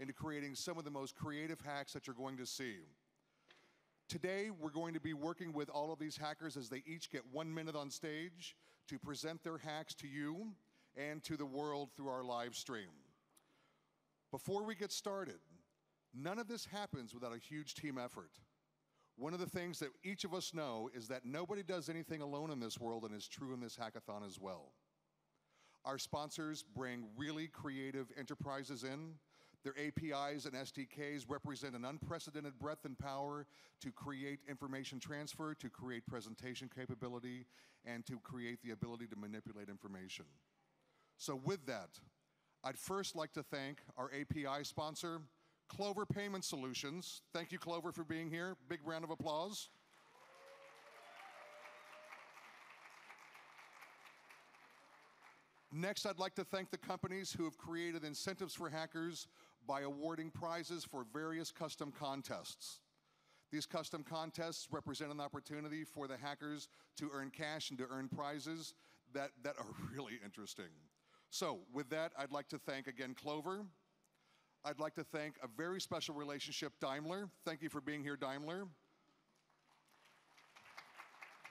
into creating some of the most creative hacks that you're going to see. Today, we're going to be working with all of these hackers as they each get 1 minute on stage to present their hacks to you and to the world through our live stream. Before we get started, none of this happens without a huge team effort. One of the things that each of us know is that nobody does anything alone in this world, and is true in this hackathon as well. Our sponsors bring really creative enterprises in. Their APIs and SDKs represent an unprecedented breadth and power to create information transfer, to create presentation capability, and to create the ability to manipulate information. So with that, I'd first like to thank our API sponsor, Clover Payment Solutions. Thank you, Clover, for being here. Big round of applause. Next, I'd like to thank the companies who have created incentives for hackers by awarding prizes for various custom contests. These custom contests represent an opportunity for the hackers to earn cash and to earn prizes that are really interesting. So with that, I'd like to thank again Clover. I'd like to thank a very special relationship, Daimler. Thank you for being here, Daimler.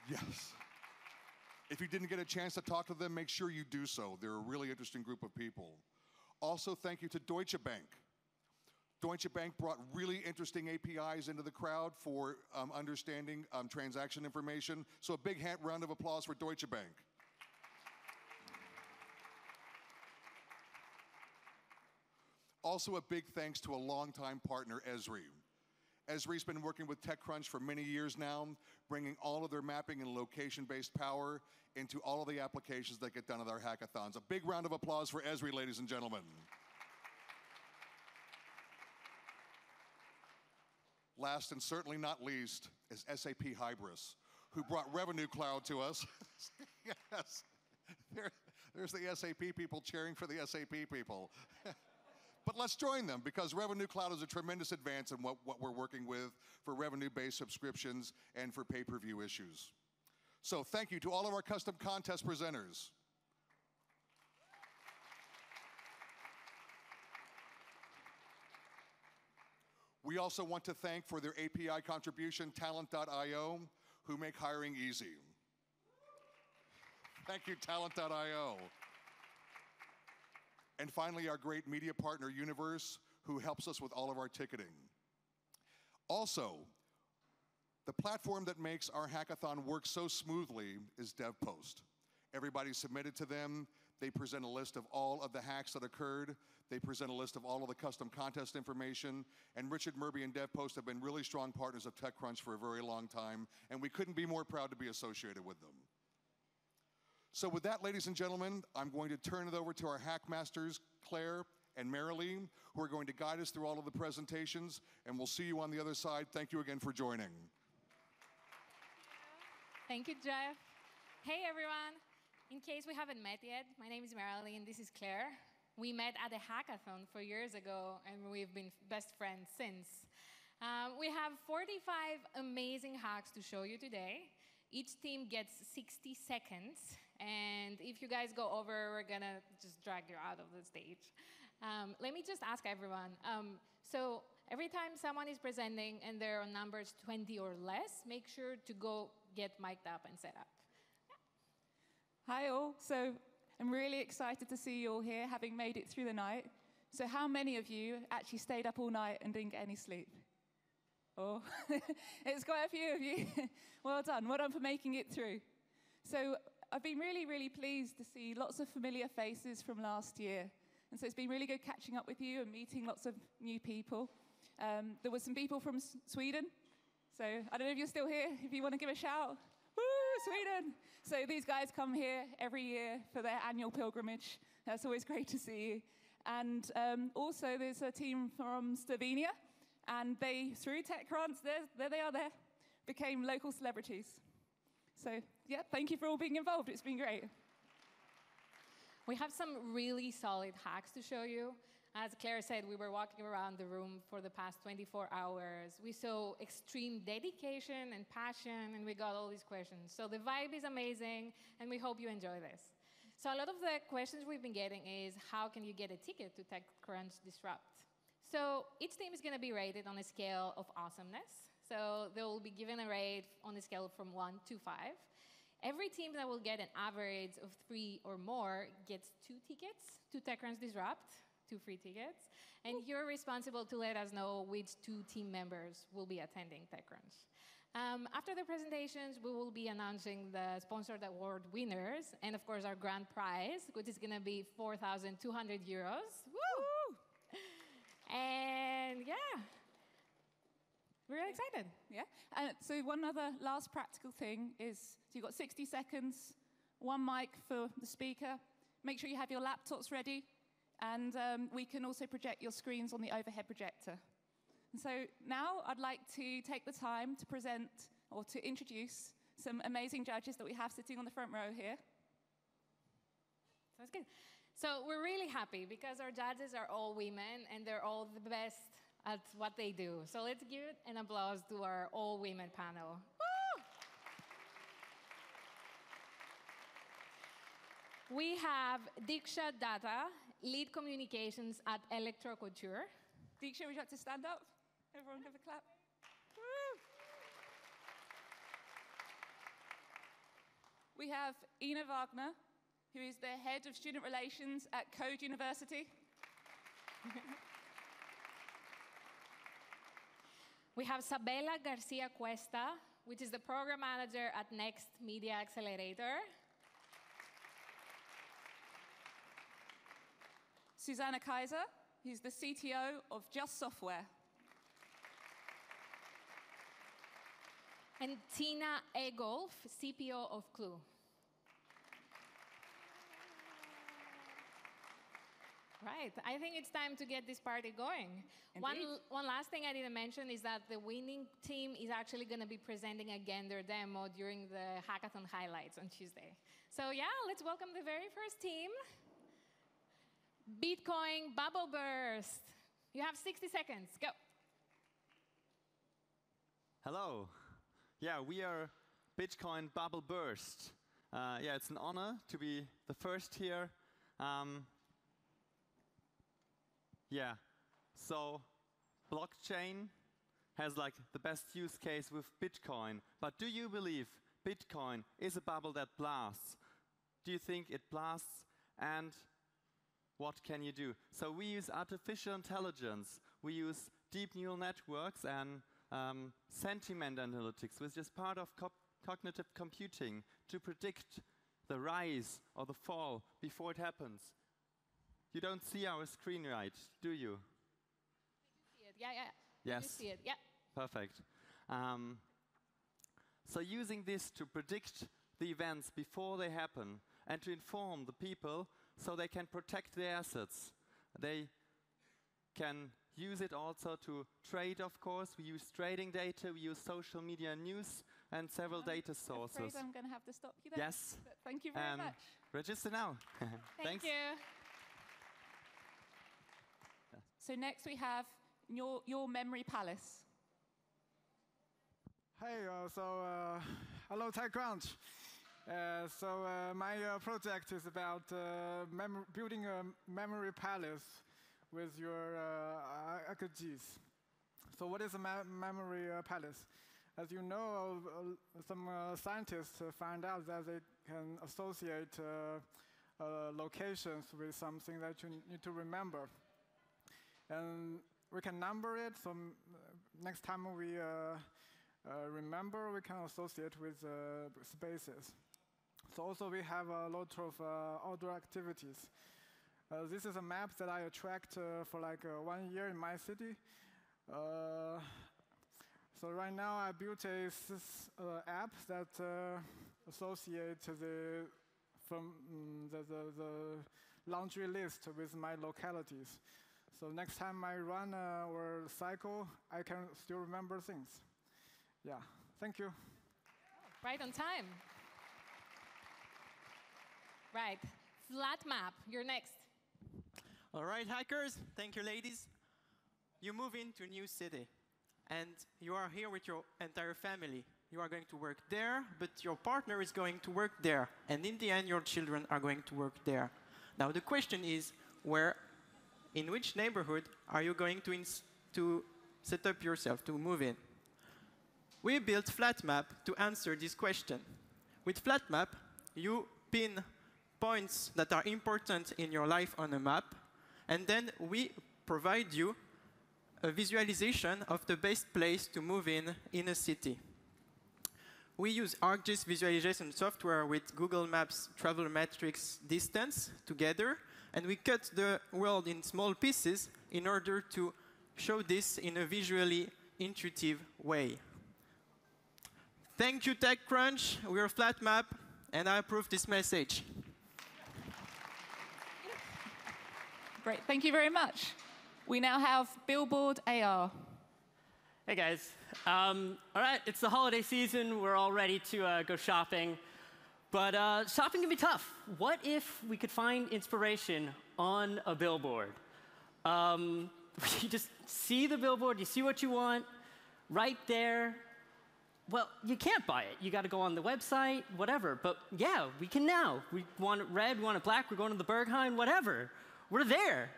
Yes. If you didn't get a chance to talk to them, make sure you do so. They're a really interesting group of people. Also, thank you to Deutsche Bank. Deutsche Bank brought really interesting APIs into the crowd for understanding transaction information. So a big round of applause for Deutsche Bank. Also, a big thanks to a longtime partner, Esri. Esri's been working with TechCrunch for many years now, bringing all of their mapping and location-based power into all of the applications that get done at our hackathons. A big round of applause for Esri, ladies and gentlemen. Last and certainly not least is SAP Hybris, who brought Revenue Cloud to us. Yes, there's the SAP people cheering for the SAP people. But let's join them, because Revenue Cloud is a tremendous advance in what we're working with for revenue-based subscriptions and for pay-per-view issues. So thank you to all of our custom contest presenters. We also want to thank for their API contribution, Talent.io, who make hiring easy. Thank you, Talent.io. And finally, our great media partner, Universe, who helps us with all of our ticketing. Also, the platform that makes our hackathon work so smoothly is DevPost. Everybody submitted to them. They present a list of all of the hacks that occurred. They present a list of all of the custom contest information. And Richard Murby and DevPost have been really strong partners of TechCrunch for a very long time, and we couldn't be more proud to be associated with them. So with that, ladies and gentlemen, I'm going to turn it over to our hack masters, Claire and Marilee, who are going to guide us through all of the presentations, and we'll see you on the other side. Thank you again for joining. Thank you, Jeff. Hey, everyone. In case we haven't met yet, my name is Marilee, and this is Claire. We met at a hackathon 4 years ago, and we've been best friends since. We have 45 amazing hacks to show you today. Each team gets 60 seconds, and if you guys go over, we're gonna just drag you out of the stage. Let me just ask everyone. So every time someone is presenting and they're on numbers 20 or less, make sure to go get mic'd up and set up. Yeah. Hi all. So I'm really excited to see you all here, having made it through the night. So how many of you actually stayed up all night and didn't get any sleep? Oh, it's quite a few of you. Well done. Well done for making it through. So I've been really, really pleased to see lots of familiar faces from last year. And so it's been really good catching up with you and meeting lots of new people. There were some people from Sweden. So I don't know if you're still here, if you want to give a shout. Woo, Sweden! So these guys come here every year for their annual pilgrimage. That's always great to see you. And also there's a team from Slovenia. And they, through TechCrunch, there they are there, became local celebrities. So, yeah, thank you for all being involved. It's been great. We have some really solid hacks to show you. As Claire said, we were walking around the room for the past 24 hours. We saw extreme dedication and passion, and we got all these questions. So the vibe is amazing, and we hope you enjoy this. So a lot of the questions we've been getting is, how can you get a ticket to TechCrunch Disrupt? So each team is going to be rated on a scale of awesomeness. So they will be given a rate on a scale from 1 to 5. Every team that will get an average of 3 or more gets 2 tickets to TechCrunch Disrupt, 2 free tickets. And you're responsible to let us know which 2 team members will be attending TechCrunch. After the presentations, we will be announcing the sponsored award winners and, of course, our grand prize, which is going to be 4,200 euros. Woo! And yeah, we're really excited. Yeah. So one other last practical thing is, so you've got 60 seconds, 1 mic for the speaker. Make sure you have your laptops ready, and we can also project your screens on the overhead projector. And so now I'd like to take the time to present or to introduce some amazing judges that we have sitting on the front row here. Sounds good. So we're really happy because our judges are all women and they're all the best at what they do. So let's give an applause to our all-women panel. Woo! We have Diksha Datta, lead communications at Electro Couture. Diksha, would you like to stand up? Everyone give a clap. Woo! We have Ina Wagner, who is the head of student relations at Code University. We have Sabela Garcia Cuesta, which is the program manager at Next Media Accelerator. Susanna Kaiser, who's the CTO of Just Software. And Tina Egolf, CPO of Clue. Right, I think it's time to get this party going. One last thing I didn't mention is that the winning team is actually going to be presenting again their demo during the Hackathon highlights on Tuesday. So yeah, let's welcome the very first team. Bitcoin Bubble Burst. You have 60 seconds, go. Hello. Yeah, we are Bitcoin Bubble Burst. Yeah, it's an honor to be the first here. Yeah, so blockchain has like the best use case with Bitcoin. But do you believe Bitcoin is a bubble that blasts? Do you think it blasts? And what can you do? So we use artificial intelligence. We use deep neural networks and sentiment analytics, which is part of cognitive computing, to predict the rise or the fall before it happens. You don't see our screen right, do you? I do see it. Yeah. Yes. I do see it. Yeah. Perfect. So using this to predict the events before they happen and to inform the people so they can protect their assets. They can use it also to trade, of course. We use trading data, we use social media news, and several data sources. I'm afraid I'm going to have to stop you there. Yes. But thank you very much. Register now. Thank Thanks. you. So next we have your memory palace. Hey, hello TechCrunch. My project is about building a memory palace with your RGs. So what is a memory palace? As you know, some scientists find out that they can associate locations with something that you need to remember. And we can number it, so next time we remember, we can associate with spaces. So also we have a lot of outdoor activities. This is a map that I attract for like 1 year in my city. So right now I built a app that associates the laundry list with my localities. So next time I run or cycle, I can still remember things. Yeah, thank you. Right on time. Right, flat map, you're next. All right, hackers, thank you, ladies. You move into a new city, and you are here with your entire family. You are going to work there, but your partner is going to work there. And in the end, your children are going to work there. Now, the question is, where in which neighborhood are you going to set up yourself, to move in? We built FlatMap to answer this question. With FlatMap, you pin points that are important in your life on a map, and then we provide you a visualization of the best place to move in a city. We use ArcGIS visualization software with Google Maps travel metrics distance together, and we cut the world in small pieces in order to show this in a visually intuitive way. Thank you, TechCrunch. We're FlatMap, and I approve this message. Great, thank you very much. We now have Billboard AR. Hey guys. All right, it's the holiday season. We're all ready to go shopping. But shopping can be tough. What if we could find inspiration on a billboard? You just see the billboard, you see what you want, right there. Well, you can't buy it. You got to go on the website, whatever. But yeah, we can now. We want it red, we want it black, we're going to the Berghain, whatever. We're there.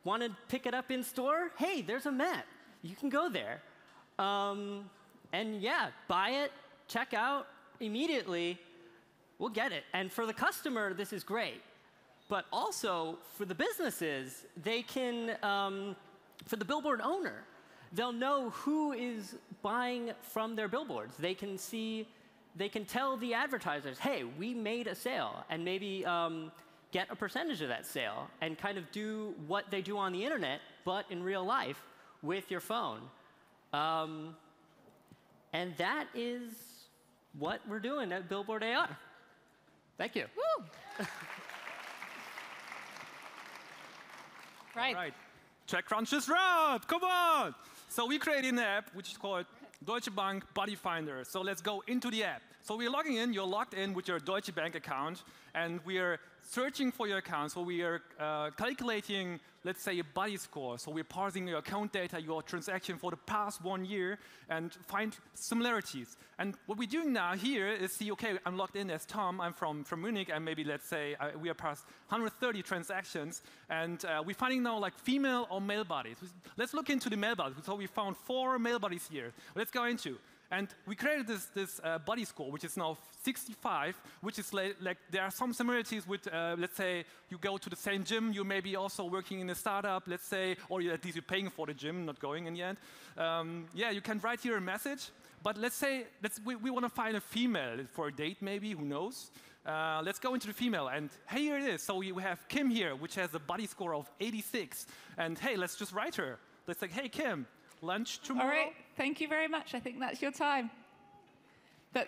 Want to pick it up in store? Hey, there's a map. You can go there. And yeah, buy it, check out immediately. We'll get it. And for the customer, this is great. But also, for the businesses, they can, for the billboard owner, they'll know who is buying from their billboards. They can see, they can tell the advertisers, hey, we made a sale, and maybe get a percentage of that sale, and kind of do what they do on the internet, but in real life with your phone. And that is what we're doing at Billboard AR. Thank you. Woo! Right. All right. TechCrunch is right. Come on. So we created an app which is called Deutsche Bank Buddy Finder. So let's go into the app. So we're logging in. You're logged in with your Deutsche Bank account, and we are searching for your account. So we are calculating, let's say, a buddy score. So we're parsing your account data, your transaction for the past 1 year, and find similarities. And what we're doing now here is see, okay, I'm logged in as Tom. I'm from Munich, and maybe let's say we are past 130 transactions, and we're finding now like female or male buddies. Let's look into the male buddies. So we found 4 male buddies here. Let's go into. And we created this buddy score, which is now 65, which is like there are some similarities with, let's say, you go to the same gym, you may be also working in a startup, let's say, or at least you're paying for the gym, not going in the end. Yeah, you can write here a message, but let's say we want to find a female for a date maybe, who knows? Let's go into the female, and hey, here it is. So we have Kim here, which has a buddy score of 86, and hey, let's just write her. Let's like, hey, Kim, lunch tomorrow? All right, thank you very much. I think that's your time. But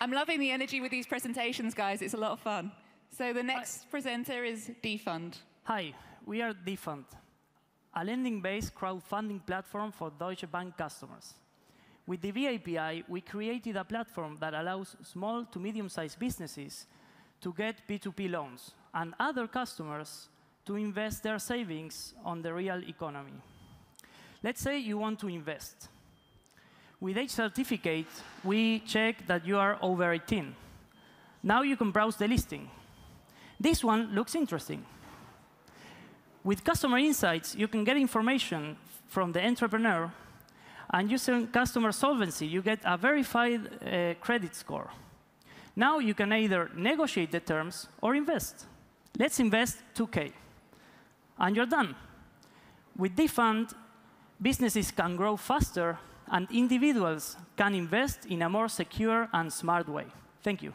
I'm loving the energy with these presentations, guys. It's a lot of fun. So the next presenter is Defund. Hi, we are Defund, a lending-based crowdfunding platform for Deutsche Bank customers. With the VAPI, we created a platform that allows small to medium-sized businesses to get P2P loans and other customers to invest their savings on the real economy. Let's say you want to invest. With Age Certificate, we check that you are over 18. Now you can browse the listing. This one looks interesting. With Customer Insights, you can get information from the entrepreneur, and using Customer Solvency, you get a verified credit score. Now you can either negotiate the terms or invest. Let's invest 2K. And you're done. With Defund, businesses can grow faster, and individuals can invest in a more secure and smart way. Thank you.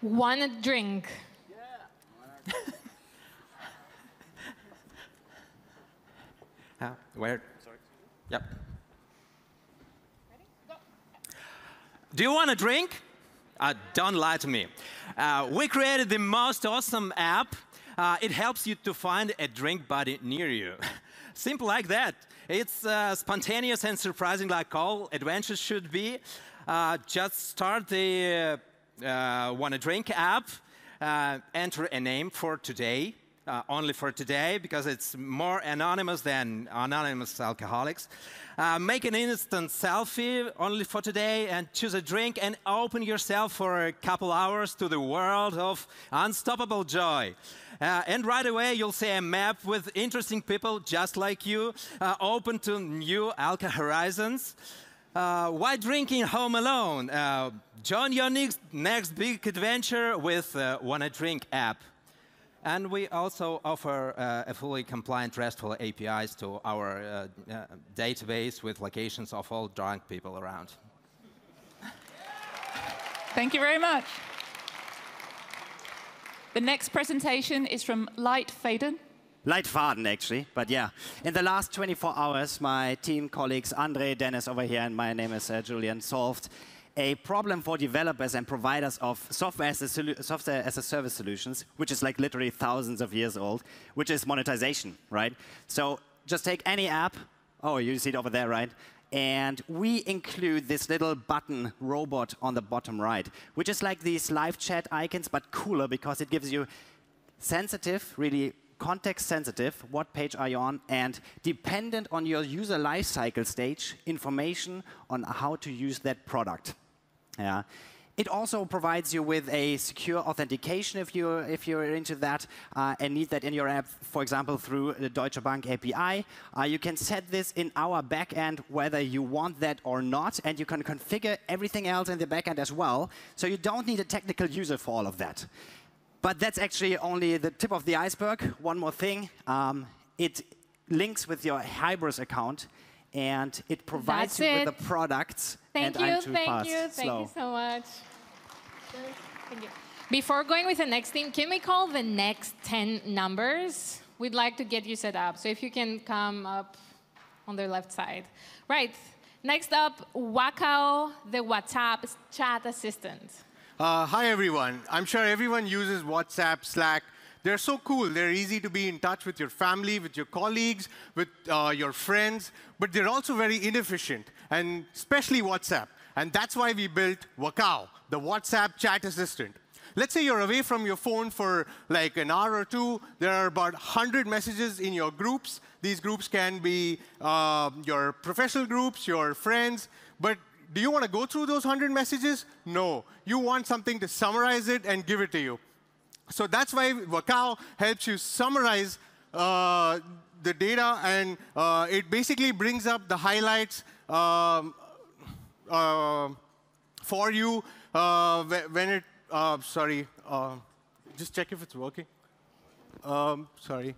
One drink. Where? Sorry. Yep. Do you want a drink? Don't lie to me. We created the most awesome app. It helps you to find a drink buddy near you. Simple like that. It's spontaneous and surprising like all adventures should be. Just start the Want a Drink app, enter a name for today, only for today because it's more anonymous than anonymous alcoholics. Make an instant selfie only for today and choose a drink and open yourself for a couple hours to the world of unstoppable joy. And right away, you'll see a map with interesting people just like you, open to new alcohol horizons. Why drinking home alone? Join your next big adventure with Wanna Drink app. And we also offer a fully compliant RESTful APIs to our database with locations of all drunk people around. Thank you very much. The next presentation is from Leitfaden. Leitfaden, actually, but yeah. In the last 24 hours, my team colleagues, Andre, Dennis over here, and my name is Julian, solved a problem for developers and providers of software as a service solutions, which is like literally thousands of years old, which is monetization, right? So just take any app. Oh, you see it over there, right? And we include this little button robot on the bottom right, which is like these live chat icons, but cooler because it gives you sensitive, really context sensitive, what page are you on, and dependent on your user lifecycle stage, information on how to use that product. Yeah. It also provides you with a secure authentication if you're into that and need that in your app, for example, through the Deutsche Bank API. You can set this in our backend whether you want that or not, and you can configure everything else in the backend as well. So you don't need a technical user for all of that. But that's actually only the tip of the iceberg. One more thing. It links with your Hybris account, and it provides you with the products. Thank you so much. Thank you. Before going with the next team, can we call the next 10 numbers? We'd like to get you set up. So if you can come up on the left side. Right. Next up, Wakao, the WhatsApp chat assistant. Hi, everyone. I'm sure everyone uses WhatsApp, Slack. They're so cool. They're easy to be in touch with your family, with your colleagues, with your friends. But they're also very inefficient, and especially WhatsApp. And that's why we built Wakao, the WhatsApp chat assistant. Let's say you're away from your phone for like an hour or two. There are about 100 messages in your groups. These groups can be your professional groups, your friends. But do you want to go through those 100 messages? No. You want something to summarize it and give it to you. So that's why Wakao helps you summarize the data, and it basically brings up the highlights for you when it, sorry, just check if it's working. Sorry.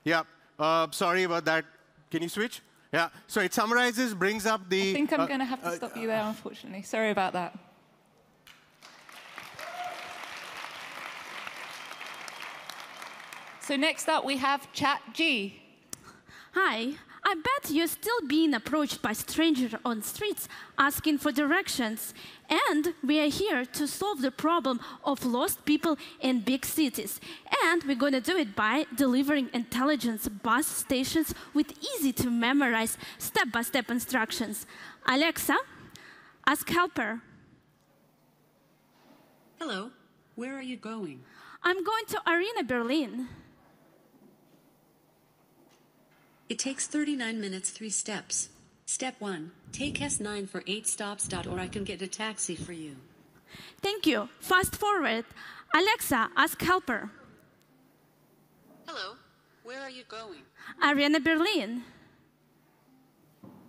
Yeah, sorry about that. Can you switch? Yeah, so it summarizes, brings up the... I think I'm going to have to stop you there, unfortunately. Sorry about that. So next up, we have Chat G. Hi. I bet you're still being approached by strangers on streets asking for directions. And we are here to solve the problem of lost people in big cities. And we're going to do it by delivering intelligence bus stations with easy-to-memorize step-by-step instructions. Alexa, ask helper. Hello. Where are you going? I'm going to Arena Berlin. It takes 39 minutes, 3 steps. Step 1, take S9 for 8 stops. Or I can get a taxi for you. Thank you. Fast forward. Alexa, ask helper. Hello, where are you going? Arena Berlin.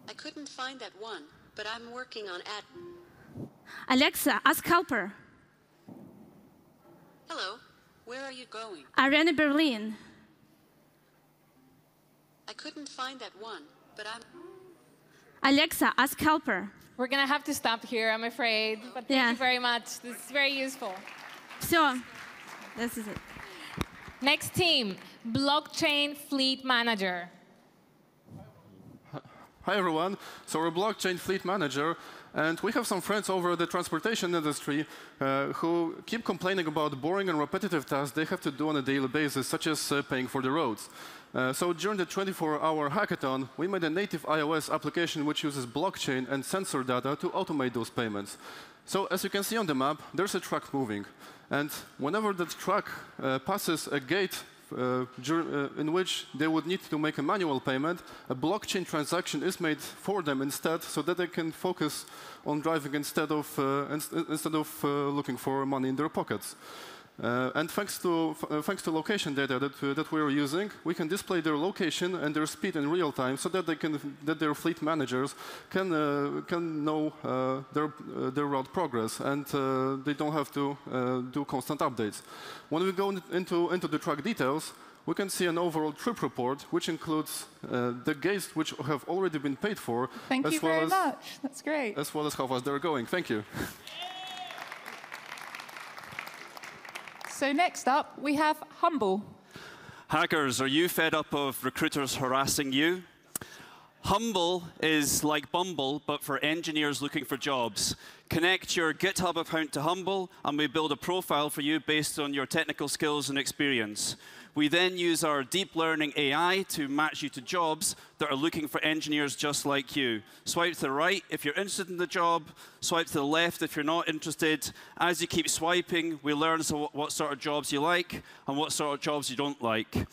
I couldn't find that one, but I'm working on it. Alexa, ask helper. Hello, where are you going? Arena Berlin. I couldn't find that one, but I'm... Alexa, ask helper. We're going to have to stop here, I'm afraid. But thank you very much. This is very useful. So, this is it. Next team, Blockchain Fleet Manager. Hi, everyone. So we're Blockchain Fleet Manager, and we have some friends over the transportation industry who keep complaining about boring and repetitive tasks they have to do on a daily basis, such as paying for the roads. So during the 24-hour hackathon, we made a native iOS application which uses blockchain and sensor data to automate those payments. So as you can see on the map, there's a truck moving. And whenever that truck passes a gate in which they would need to make a manual payment, a blockchain transaction is made for them instead, so that they can focus on driving instead of looking for money in their pockets. And thanks to location data that we are using, we can display their location and their speed in real time, so that their fleet managers can know their route progress, and they don't have to do constant updates. When we go into the truck details, we can see an overall trip report, which includes the gates which have already been paid for. Thank you very much. That's great. As well as how fast they're going. Thank you. So next up, we have Humble. Hackers, are you fed up of recruiters harassing you? Humble is like Bumble, but for engineers looking for jobs. Connect your GitHub account to Humble, and we build a profile for you based on your technical skills and experience. We then use our deep learning AI to match you to jobs that are looking for engineers just like you. Swipe to the right if you're interested in the job, swipe to the left if you're not interested. As you keep swiping, we learn what sort of jobs you like and what sort of jobs you don't like.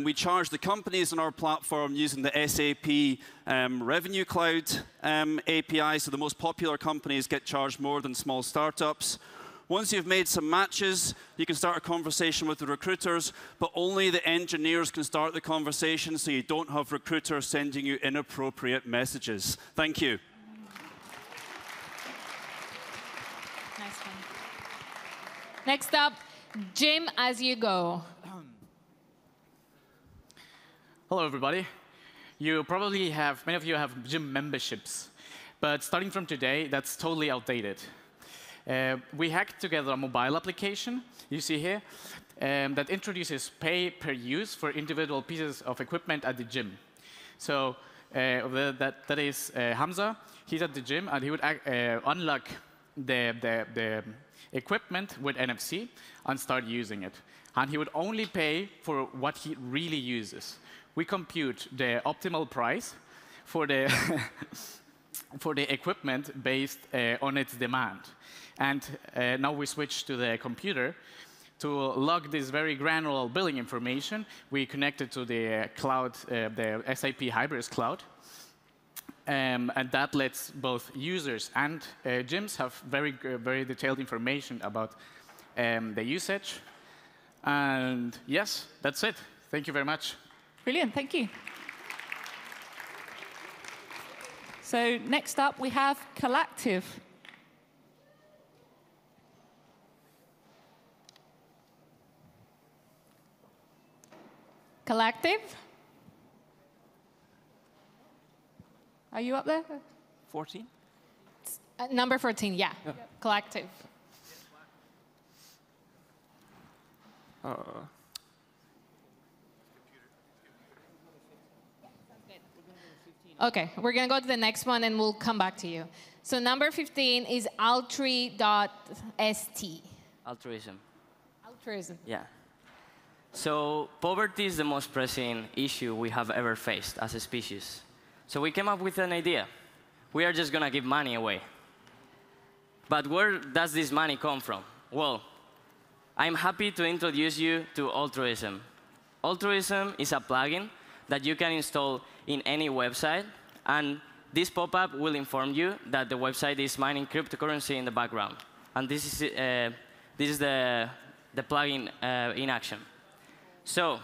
We charge the companies on our platform using the SAP Revenue Cloud API, so the most popular companies get charged more than small startups. Once you've made some matches, you can start a conversation with the recruiters, but only the engineers can start the conversation, so you don't have recruiters sending you inappropriate messages. Thank you. Nice one. Next up, Jim as you go. Hello, everybody. You probably have, many of you have gym memberships, but starting from today, that's totally outdated. We hacked together a mobile application, you see here, that introduces pay per use for individual pieces of equipment at the gym. So that is Hamza. He's at the gym, and he would unlock the equipment with NFC and start using it. And he would only pay for what he really uses. We compute the optimal price for the, for the equipment based on its demand. And now we switch to the computer. To log this very granular billing information, we connect it to the cloud, the SAP Hybris cloud. And that lets both users and gyms have very detailed information about the usage. And yes, that's it. Thank you very much. Brilliant, thank you. So next up, we have Collective. Collective? Are you up there? 14? Number 14, yeah. Collective. Okay, we're going to go to the next one, and we'll come back to you. So number 15 is altri.st. Altruism. Altruism. Yeah. So poverty is the most pressing issue we have ever faced as a species. So we came up with an idea. We are just going to give money away. But where does this money come from? Well, I'm happy to introduce you to Altruism. Altruism is a plugin that you can install in any website, and this pop-up will inform you that the website is mining cryptocurrency in the background. And this is the plugin in action. So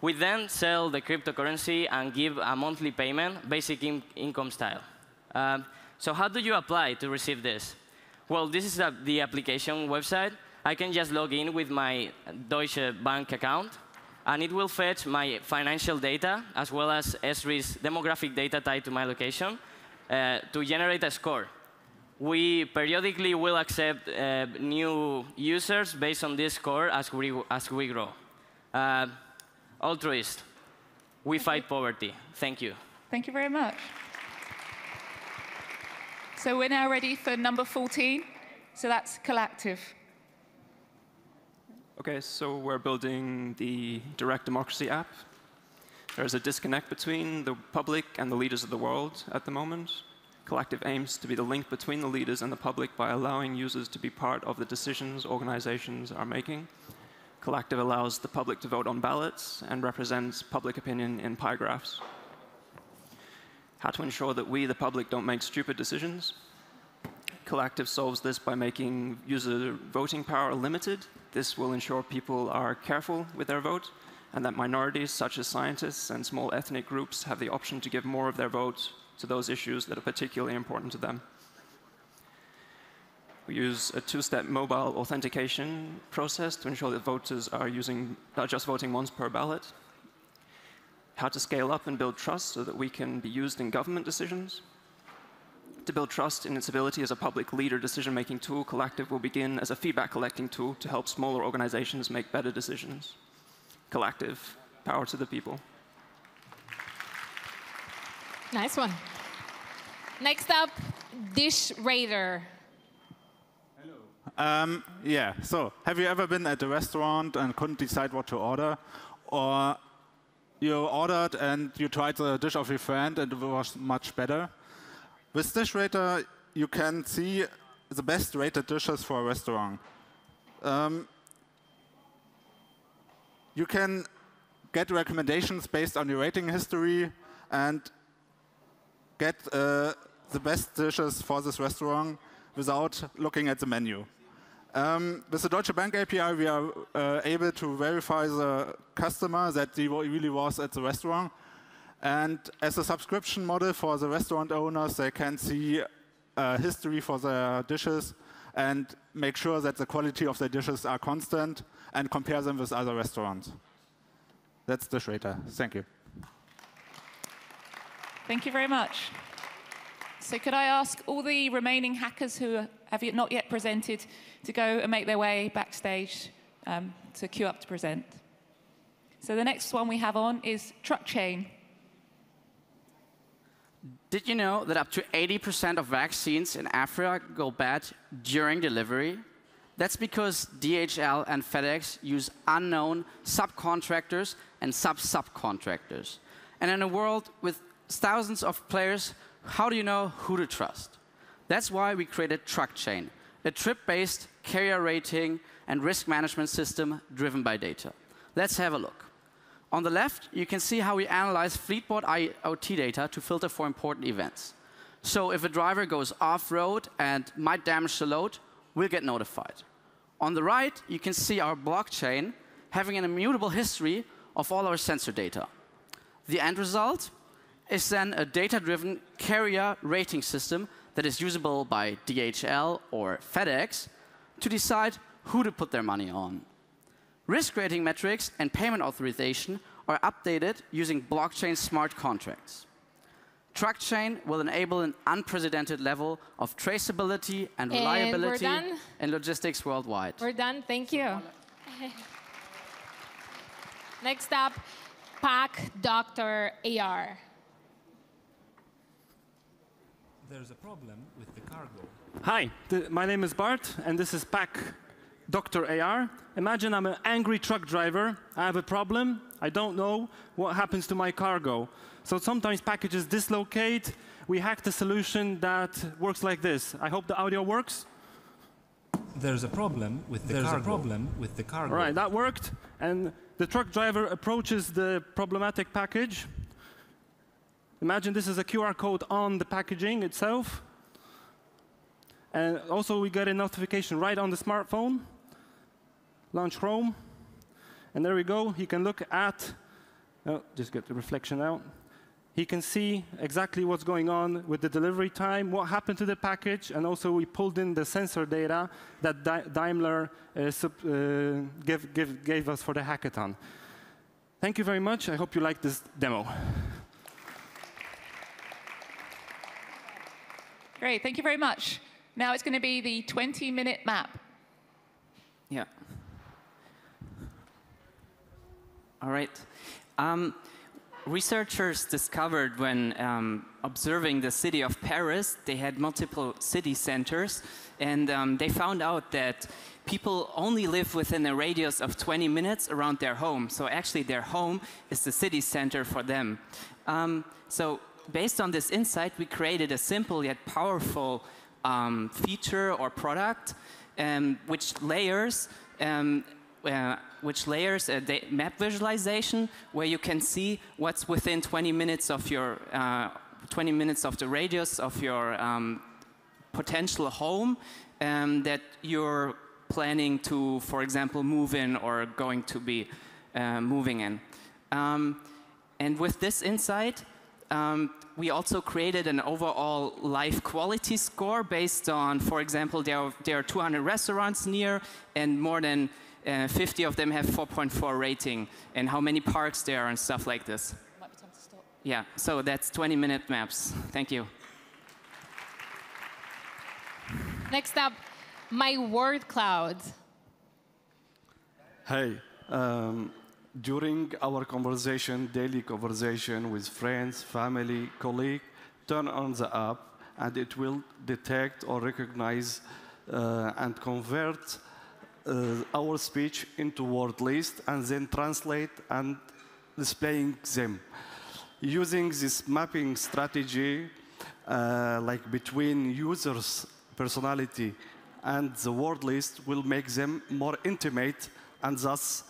we then sell the cryptocurrency and give a monthly payment, basic income style. So how do you apply to receive this? Well, this is the application website. I can just log in with my Deutsche Bank account, and it will fetch my financial data as well as SRI's demographic data tied to my location to generate a score. We periodically will accept new users based on this score as we grow. Altruist, we fight poverty. Thank you. Thank you very much. So we're now ready for number 14. So that's Collective. Okay, so we're building the direct democracy app. There is a disconnect between the public and the leaders of the world at the moment. Collective aims to be the link between the leaders and the public by allowing users to be part of the decisions organizations are making. Collective allows the public to vote on ballots and represents public opinion in pie graphs. How to ensure that we, the public, don't make stupid decisions. Collective solves this by making user voting power limited. This will ensure people are careful with their vote, and that minorities, such as scientists and small ethnic groups, have the option to give more of their vote to those issues that are particularly important to them. We use a two-step mobile authentication process to ensure that voters are just voting once per ballot. How to scale up and build trust so that we can be used in government decisions. To build trust in its ability as a public leader decision-making tool, Collective will begin as a feedback collecting tool to help smaller organizations make better decisions. Collective, power to the people. Nice one. Next up, Dish Raider. Yeah, so have you ever been at a restaurant and couldn't decide what to order? Or you ordered and you tried the dish of your friend and it was much better? With Dish Rater, you can see the best rated dishes for a restaurant. You can get recommendations based on your rating history and get the best dishes for this restaurant without looking at the menu. With the Deutsche Bank API, we are able to verify the customer that he really was at the restaurant. And as a subscription model for the restaurant owners, they can see history for their dishes and make sure that the quality of their dishes are constant and compare them with other restaurants. That's Dish Rater. Thank you. Thank you very much. So could I ask all the remaining hackers who have not yet presented to go and make their way backstage to queue up to present. So the next one we have on is Truck Chain. Did you know that up to 80% of vaccines in Africa go bad during delivery? That's because DHL and FedEx use unknown subcontractors and subcontractors. And in a world with thousands of players, how do you know who to trust? That's why we created Truck Chain, a trip-based carrier rating and risk management system driven by data. Let's have a look. On the left, you can see how we analyze Fleetboard IoT data to filter for important events. So if a driver goes off-road and might damage the load, we'll get notified. On the right, you can see our blockchain having an immutable history of all our sensor data. The end result is then a data-driven carrier rating system that is usable by DHL or FedEx to decide who to put their money on. Risk rating metrics and payment authorization are updated using blockchain smart contracts. Truck Chain will enable an unprecedented level of traceability and reliability in logistics worldwide. We're done. Thank you. Next up, Pack Dr. AR. There's a problem with the cargo. Hi, my name is Bart, and this is Pack Dr. AR. Imagine I'm an angry truck driver. I have a problem. I don't know what happens to my cargo. So sometimes packages dislocate. We hacked a solution that works like this. I hope the audio works. There's a problem with the cargo. All right, that worked. And the truck driver approaches the problematic package. Imagine this is a QR code on the packaging itself. And also we get a notification right on the smartphone. Launch Chrome. And there we go. He can look at, oh, just get the reflection out. He can see exactly what's going on with the delivery time, what happened to the package, and also we pulled in the sensor data that Daimler gave us for the hackathon. Thank you very much. I hope you like this demo. Great, thank you very much. Now it's going to be the 20-minute map. Yeah. All right. researchers discovered when observing the city of Paris, they had multiple city centers, and they found out that people only live within a radius of 20 minutes around their home. So actually their home is the city center for them. So based on this insight, we created a simple yet powerful feature or product which layers a map visualization where you can see what's within 20 minutes of your 20 minutes of the radius of your potential home that you're planning to, for example, move in or going to be moving in. And with this insight, we also created an overall life quality score based on, for example, there are 200 restaurants near, and more than 50 of them have 4.4 rating, and how many parks there are and stuff like this. Might be time to stop. Yeah, so that's 20-minute maps. Thank you. Next up, my word cloud. Hey, during our conversation, daily conversation with friends, family, colleague, turn on the app and it will detect or recognize and convert our speech into word list and then translate and displaying them. Using this mapping strategy, like between users' personality and the word list will make them more intimate and thus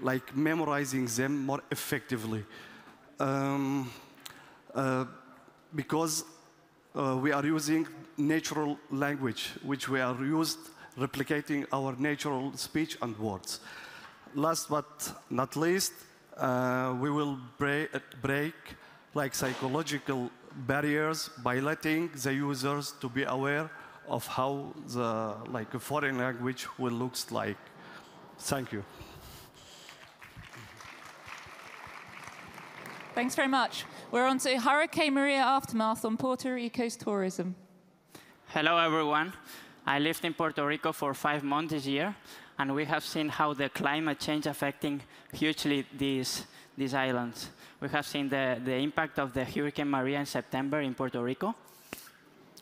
like memorizing them more effectively. Because we are using natural language, which we are used replicating our natural speech and words. Last but not least, we will break like psychological barriers by letting the users to be aware of how the like a foreign language will look like. Thank you. Thanks very much. We're on to Hurricane Maria aftermath on Puerto Rico's tourism. Hello, everyone. I lived in Puerto Rico for 5 months this year, and we have seen how the climate change affecting hugely these islands. We have seen the impact of the Hurricane Maria in September in Puerto Rico.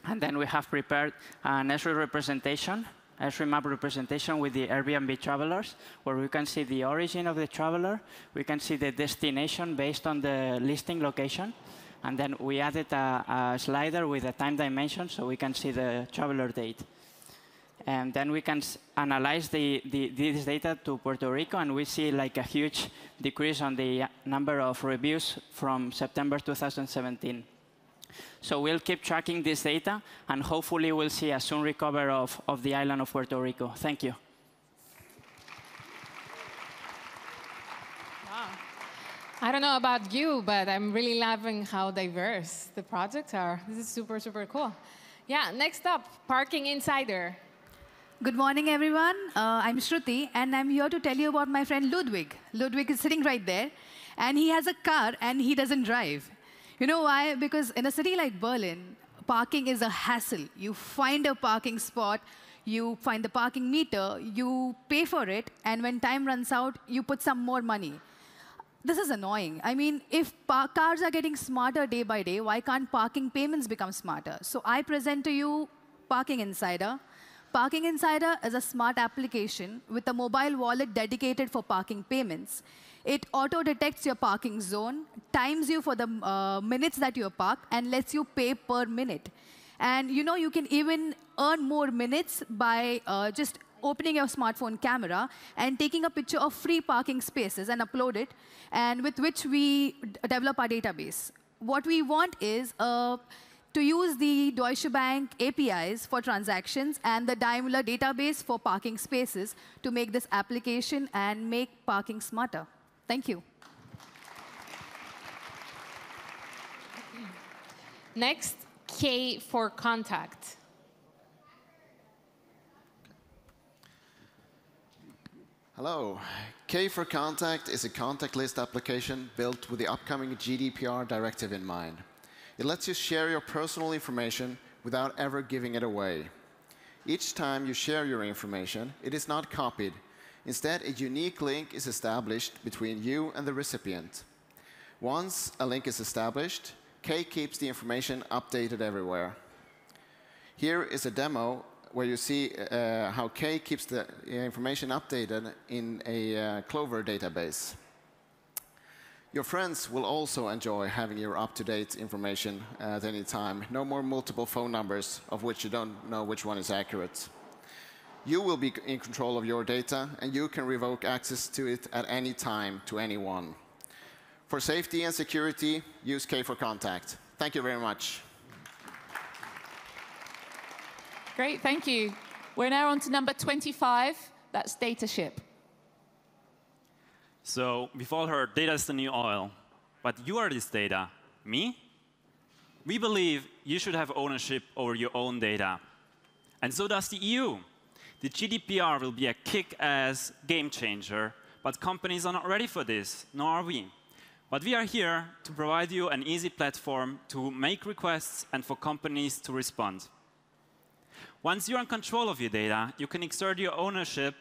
And then we have prepared an Esri representation, Esri map representation with the Airbnb travelers, where we can see the origin of the traveler, we can see the destination based on the listing location, and then we added a slider with a time dimension so we can see the traveler date. And then we can analyze this data to Puerto Rico, and we see like a huge decrease on the number of reviews from September 2017. So we'll keep tracking this data, and hopefully we'll see a soon recovery of the island of Puerto Rico. Thank you. Wow. I don't know about you, but I'm really loving how diverse the projects are. This is super, super cool. Yeah, next up, Parking Insider. Good morning, everyone. I'm Shruti, and I'm here to tell you about my friend Ludwig. Ludwig is sitting right there, and he has a car, and he doesn't drive. You know why? Because in a city like Berlin, parking is a hassle. You find a parking spot, you find the parking meter, you pay for it, and when time runs out, you put some more money. This is annoying. I mean, if cars are getting smarter day by day, why can't parking payments become smarter? So I present to you Parking Insider. Parking Insider is a smart application with a mobile wallet dedicated for parking payments. It auto-detects your parking zone, times you for the minutes that you park, and lets you pay per minute. And you know, you can even earn more minutes by just opening your smartphone camera and taking a picture of free parking spaces and upload it, and with which we develop our database. What we want is to use the Deutsche Bank APIs for transactions and the Daimler database for parking spaces to make this application and make parking smarter. Thank you. Next, K for contact. Hello. K for Contact is a contact list application built with the upcoming GDPR directive in mind. It lets you share your personal information without ever giving it away. Each time you share your information, it is not copied. Instead, a unique link is established between you and the recipient. Once a link is established, Kay keeps the information updated everywhere. Here is a demo where you see how Kay keeps the information updated in a Clover database. Your friends will also enjoy having your up-to-date information at any time. No more multiple phone numbers of which you don't know which one is accurate. You will be in control of your data, and you can revoke access to it at any time to anyone. For safety and security, use Kay for Contact. Thank you very much. Great, thank you. We're now on to number 25. That's data ship. So we've all heard data is the new oil. But you are this data. Me? We believe you should have ownership over your own data. And so does the EU. The GDPR will be a kick-ass game changer, but companies are not ready for this, nor are we. But we are here to provide you an easy platform to make requests and for companies to respond. Once you're in control of your data, you can exert your ownership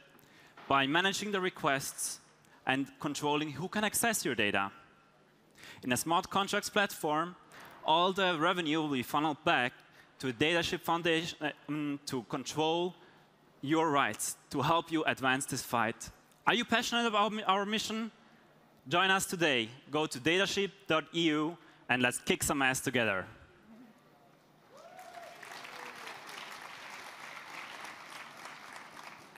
by managing the requests and controlling who can access your data. In a smart contracts platform, all the revenue will be funneled back to a DataShip Foundation to control your rights, to help you advance this fight. Are you passionate about our mission? Join us today. Go to dataship.eu and let's kick some ass together.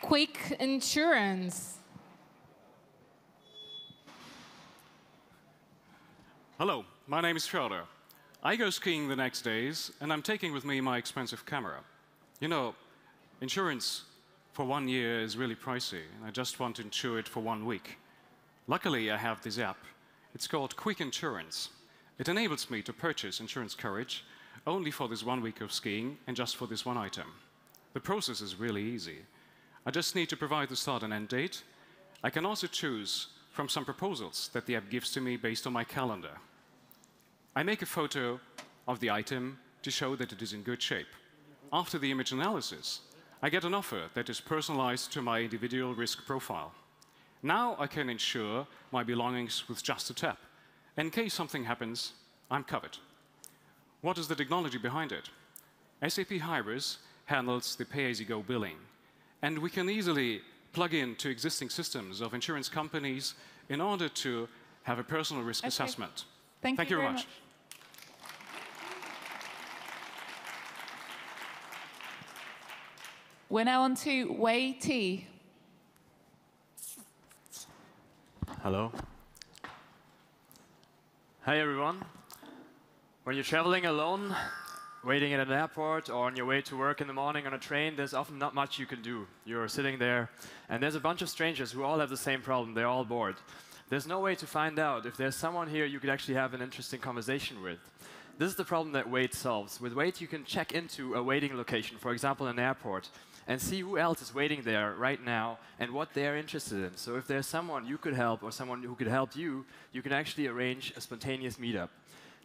Quick insurance. Hello, my name is Fjodor. I go skiing the next days, and I'm taking with me my expensive camera. You know, insurance for 1 year is really pricey, and I just want to insure it for 1 week. Luckily, I have this app. It's called Quick Insurance. It enables me to purchase insurance coverage only for this 1 week of skiing and just for this one item. The process is really easy. I just need to provide the start and end date. I can also choose from some proposals that the app gives to me based on my calendar. I make a photo of the item to show that it is in good shape. After the image analysis, I get an offer that is personalized to my individual risk profile. Now I can insure my belongings with just a tap. In case something happens, I'm covered. What is the technology behind it? SAP Hybris handles the pay-as-you-go billing. And we can easily plug into existing systems of insurance companies in order to have a personal risk assessment. Thank you very much. We're now on to Wei T. Hello. Hi, everyone. When you're traveling alone, waiting at an airport, or on your way to work in the morning on a train, there's often not much you can do. You're sitting there, and there's a bunch of strangers who all have the same problem. They're all bored. There's no way to find out if there's someone here you could actually have an interesting conversation with. This is the problem that Wait solves. With Wait, you can check into a waiting location, for example, an airport, and see who else is waiting there right now and what they're interested in. So if there's someone you could help or someone who could help you, you can actually arrange a spontaneous meetup.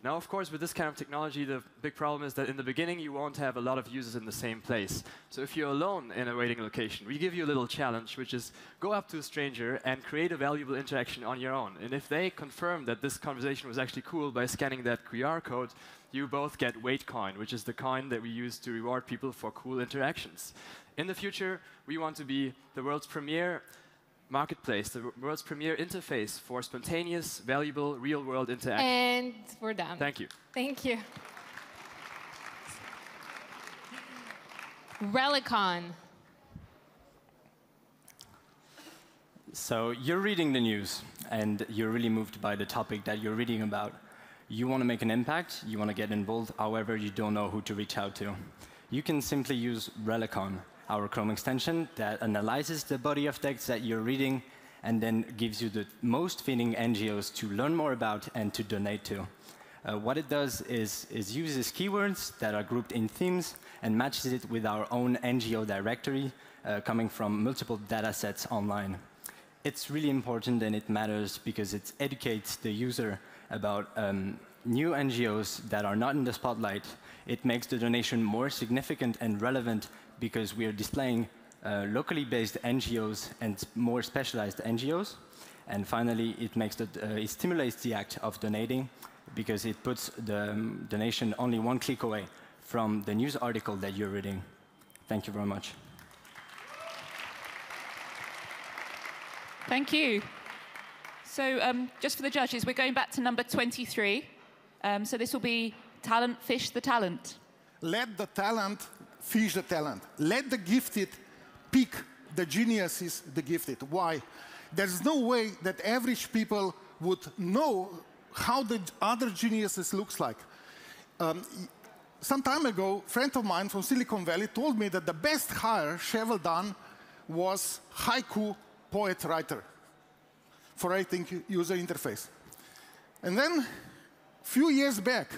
Now, of course, with this kind of technology, the big problem is that in the beginning, you won't have a lot of users in the same place. So if you're alone in a waiting location, we give you a little challenge, which is go up to a stranger and create a valuable interaction on your own. And if they confirm that this conversation was actually cool by scanning that QR code, you both get Wait Coin, which is the coin that we use to reward people for cool interactions. In the future, we want to be the world's premier marketplace, the world's premier interface for spontaneous, valuable, real-world interaction. And we're done. Thank you. Thank you. Relicon. So you're reading the news, and you're really moved by the topic that you're reading about. You want to make an impact, you want to get involved, however, you don't know who to reach out to. You can simply use Relicon, our Chrome extension that analyzes the body of text that you're reading and then gives you the most fitting NGOs to learn more about and to donate to. What it does is uses keywords that are grouped in themes and matches it with our own NGO directory coming from multiple data sets online. It's really important and it matters because it educates the user about new NGOs that are not in the spotlight. It makes the donation more significant and relevant because we are displaying locally based NGOs and more specialized NGOs. And finally, it stimulates the act of donating because it puts the donation only one click away from the news article that you're reading. Thank you very much. Thank you. So just for the judges, we're going back to number 23. So this will be talent fish the talent. Let the talent fish the talent. Let the gifted pick the geniuses, the gifted. Why? There's no way that average people would know how the other geniuses looks like. Some time ago, a friend of mine from Silicon Valley told me that the best hire she ever done was haiku poet writer for writing user interface. And then, a few years back,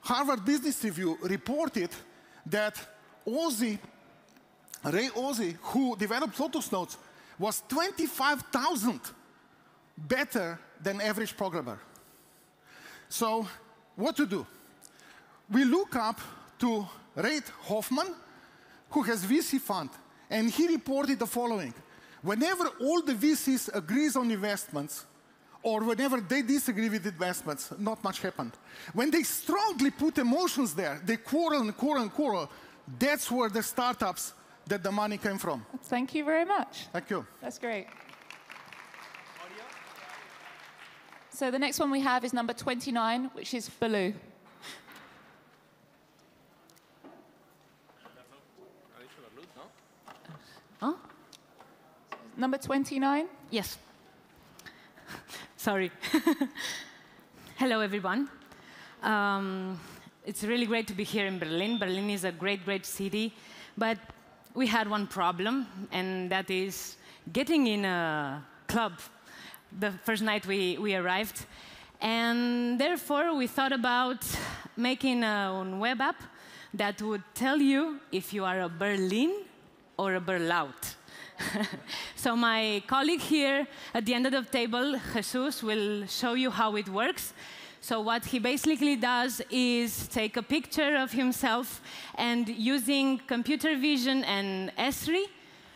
Harvard Business Review reported that Ray Ozzie, who developed Lotus Notes, was 25,000 better than average programmer. So, what to do? We look up to Reid Hoffman, who has VC fund, and he reported the following. Whenever all the VCs agrees on investments, or whenever they disagree with investments, not much happened. When they strongly put emotions there, they quarrel and quarrel and quarrel, that's where the startups that the money came from. Thank you very much. Thank you. That's great. So the next one we have is number 29, which is Baloo. Huh? Number 29? Yes. Sorry. Hello, everyone. It's really great to be here in Berlin. Berlin is a great, great city. But we had one problem, and that is getting in a club the first night we arrived. And therefore, we thought about making a web app that would tell you if you are a Berlin or a Berlaut. So my colleague here at the end of the table, Jesus, will show you how it works. So what he basically does is take a picture of himself, and using computer vision and Esri,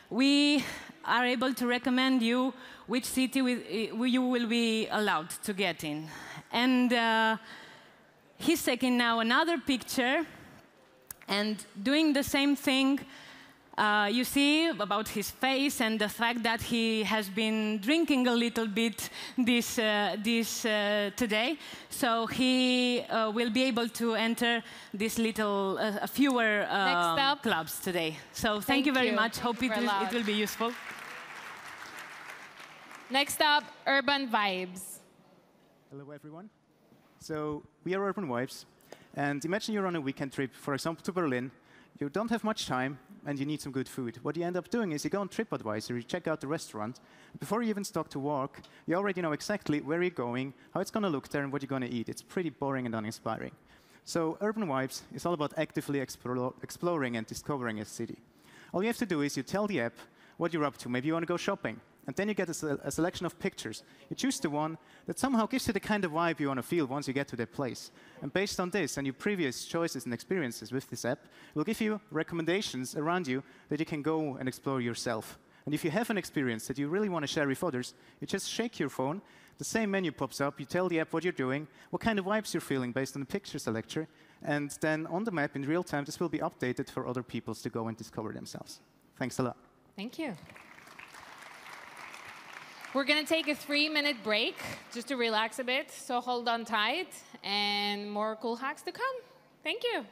we are able to recommend you which city you will be allowed to get in. And he's taking now another picture and doing the same thing. You see about his face and the fact that he has been drinking a little bit today. So he will be able to enter this little, fewer clubs today. So thank you very much. Hope it will be useful. Next up, Urban Vibes. Hello, everyone. So we are Urban Vibes. And imagine you're on a weekend trip, for example, to Berlin. You don't have much time, and you need some good food. What you end up doing is you go on TripAdvisor, you check out the restaurant. Before you even start to walk, you already know exactly where you're going, how it's going to look there, and what you're going to eat. It's pretty boring and uninspiring. So Urban Vibes is all about actively exploring and discovering a city. All you have to do is you tell the app what you're up to. Maybe you want to go shopping. And then you get a selection of pictures. You choose the one that somehow gives you the kind of vibe you want to feel once you get to that place. And based on this and your previous choices and experiences with this app, it will give you recommendations around you that you can go and explore yourself. And if you have an experience that you really want to share with others, you just shake your phone, the same menu pops up, you tell the app what you're doing, what kind of vibes you're feeling based on the picture selector, and then on the map in real time, this will be updated for other people to go and discover themselves. Thanks a lot. Thank you. We're going to take a 3-minute break just to relax a bit, so hold on tight, and more cool hacks to come. Thank you.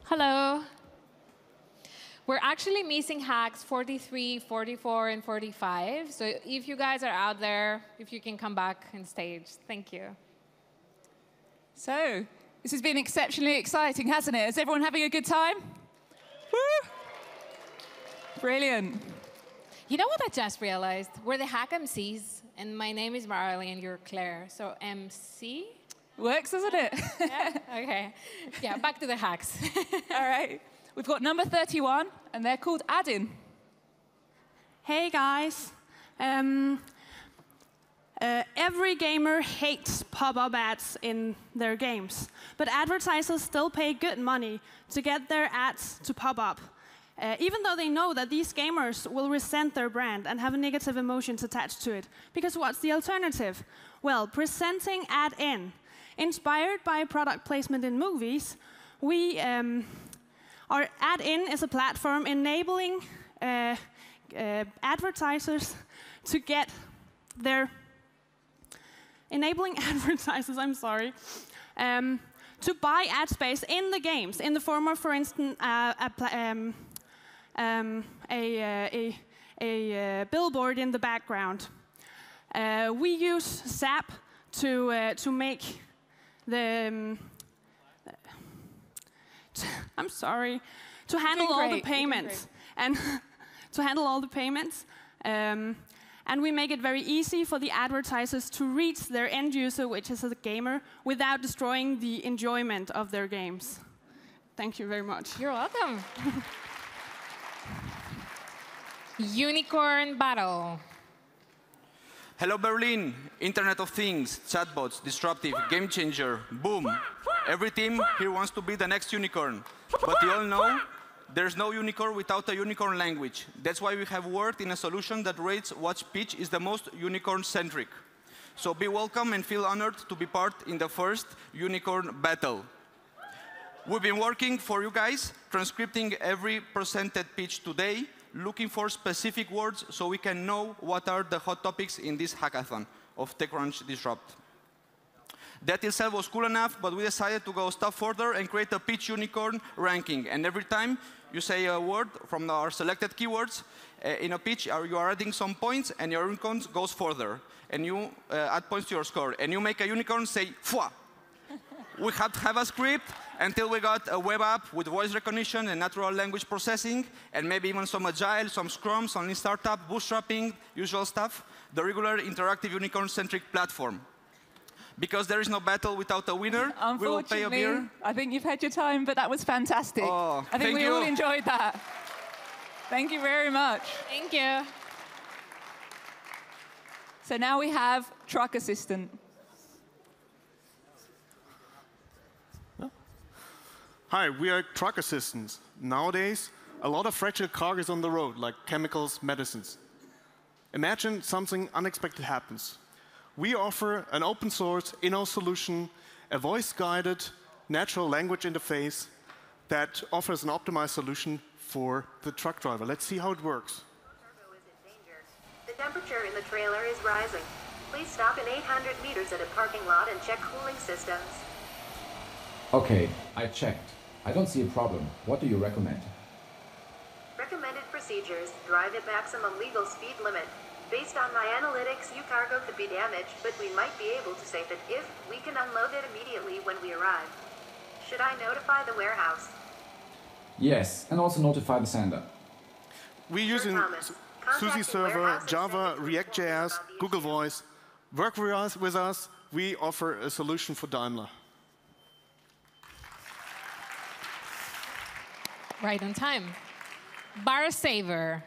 Hello. We're actually missing hacks 43, 44, and 45. So if you guys are out there, if you can come back on stage. Thank you. So, this has been exceptionally exciting, hasn't it? Is everyone having a good time? Woo! Brilliant. You know what I just realized? We're the Hack MCs, and my name is Marley, and you're Claire. So MC? Works, doesn't it? Yeah? Okay. Yeah, back to the hacks. All right. We've got number 31, and they're called add-in. Hey, guys. Every gamer hates pop-up ads in their games, but advertisers still pay good money to get their ads to pop up, even though they know that these gamers will resent their brand and have negative emotions attached to it. Because what's the alternative? Well, presenting add-in. Inspired by product placement in movies, our add-in is a platform enabling advertisers to get their to buy ad space in the games in the form of, for instance, a billboard in the background. We use SAP to make the to handle all the payments and to handle all the payments. And we make it very easy for the advertisers to reach their end user, which is a gamer, without destroying the enjoyment of their games. Thank you very much. You're welcome. Unicorn Battle. Hello Berlin, Internet of Things, chatbots, disruptive, game changer, boom. Every team here wants to be the next unicorn. But you all know there's no unicorn without a unicorn language. That's why we have worked in a solution that rates what speech is the most unicorn-centric. So be welcome and feel honored to be part in the first unicorn battle. We've been working for you guys, transcripting every presented pitch today, looking for specific words so we can know what are the hot topics in this hackathon of TechCrunch Disrupt. That itself was cool enough, but we decided to go a step further and create a pitch unicorn ranking. And every time you say a word from our selected keywords in a pitch, you are adding some points, and your unicorn goes further. And you add points to your score. And you make a unicorn say, "Fwa." We had to have a script until we got a web app with voice recognition and natural language processing, and maybe even some agile, some scrum, some lean startup, bootstrapping, usual stuff. The regular interactive unicorn-centric platform. Because there is no battle without a winner, we will pay a beer. I think you've had your time, but that was fantastic. Oh, I think we all enjoyed that. Thank you very much. Thank you. So now we have Truck Assistant. Hi, we are truck assistants. Nowadays, a lot of fragile cargoes on the road, like chemicals, medicines. Imagine something unexpected happens. We offer an open source, in-house solution, a voice-guided natural language interface that offers an optimized solution for the truck driver. Let's see how it works. The temperature in the trailer is rising. Please stop in 800 meters at a parking lot and check cooling systems. Okay, I checked. I don't see a problem. What do you recommend? Recommended procedures: drive at maximum legal speed limit. Based on my analytics, your cargo could be damaged, but we might be able to save it if we can unload it immediately when we arrive. Should I notify the warehouse? Yes, and also notify the sender. We're using SUSE Server, Java, React.js, Google Voice. Work with us. We offer a solution for Daimler. Right on time. Bar Saver.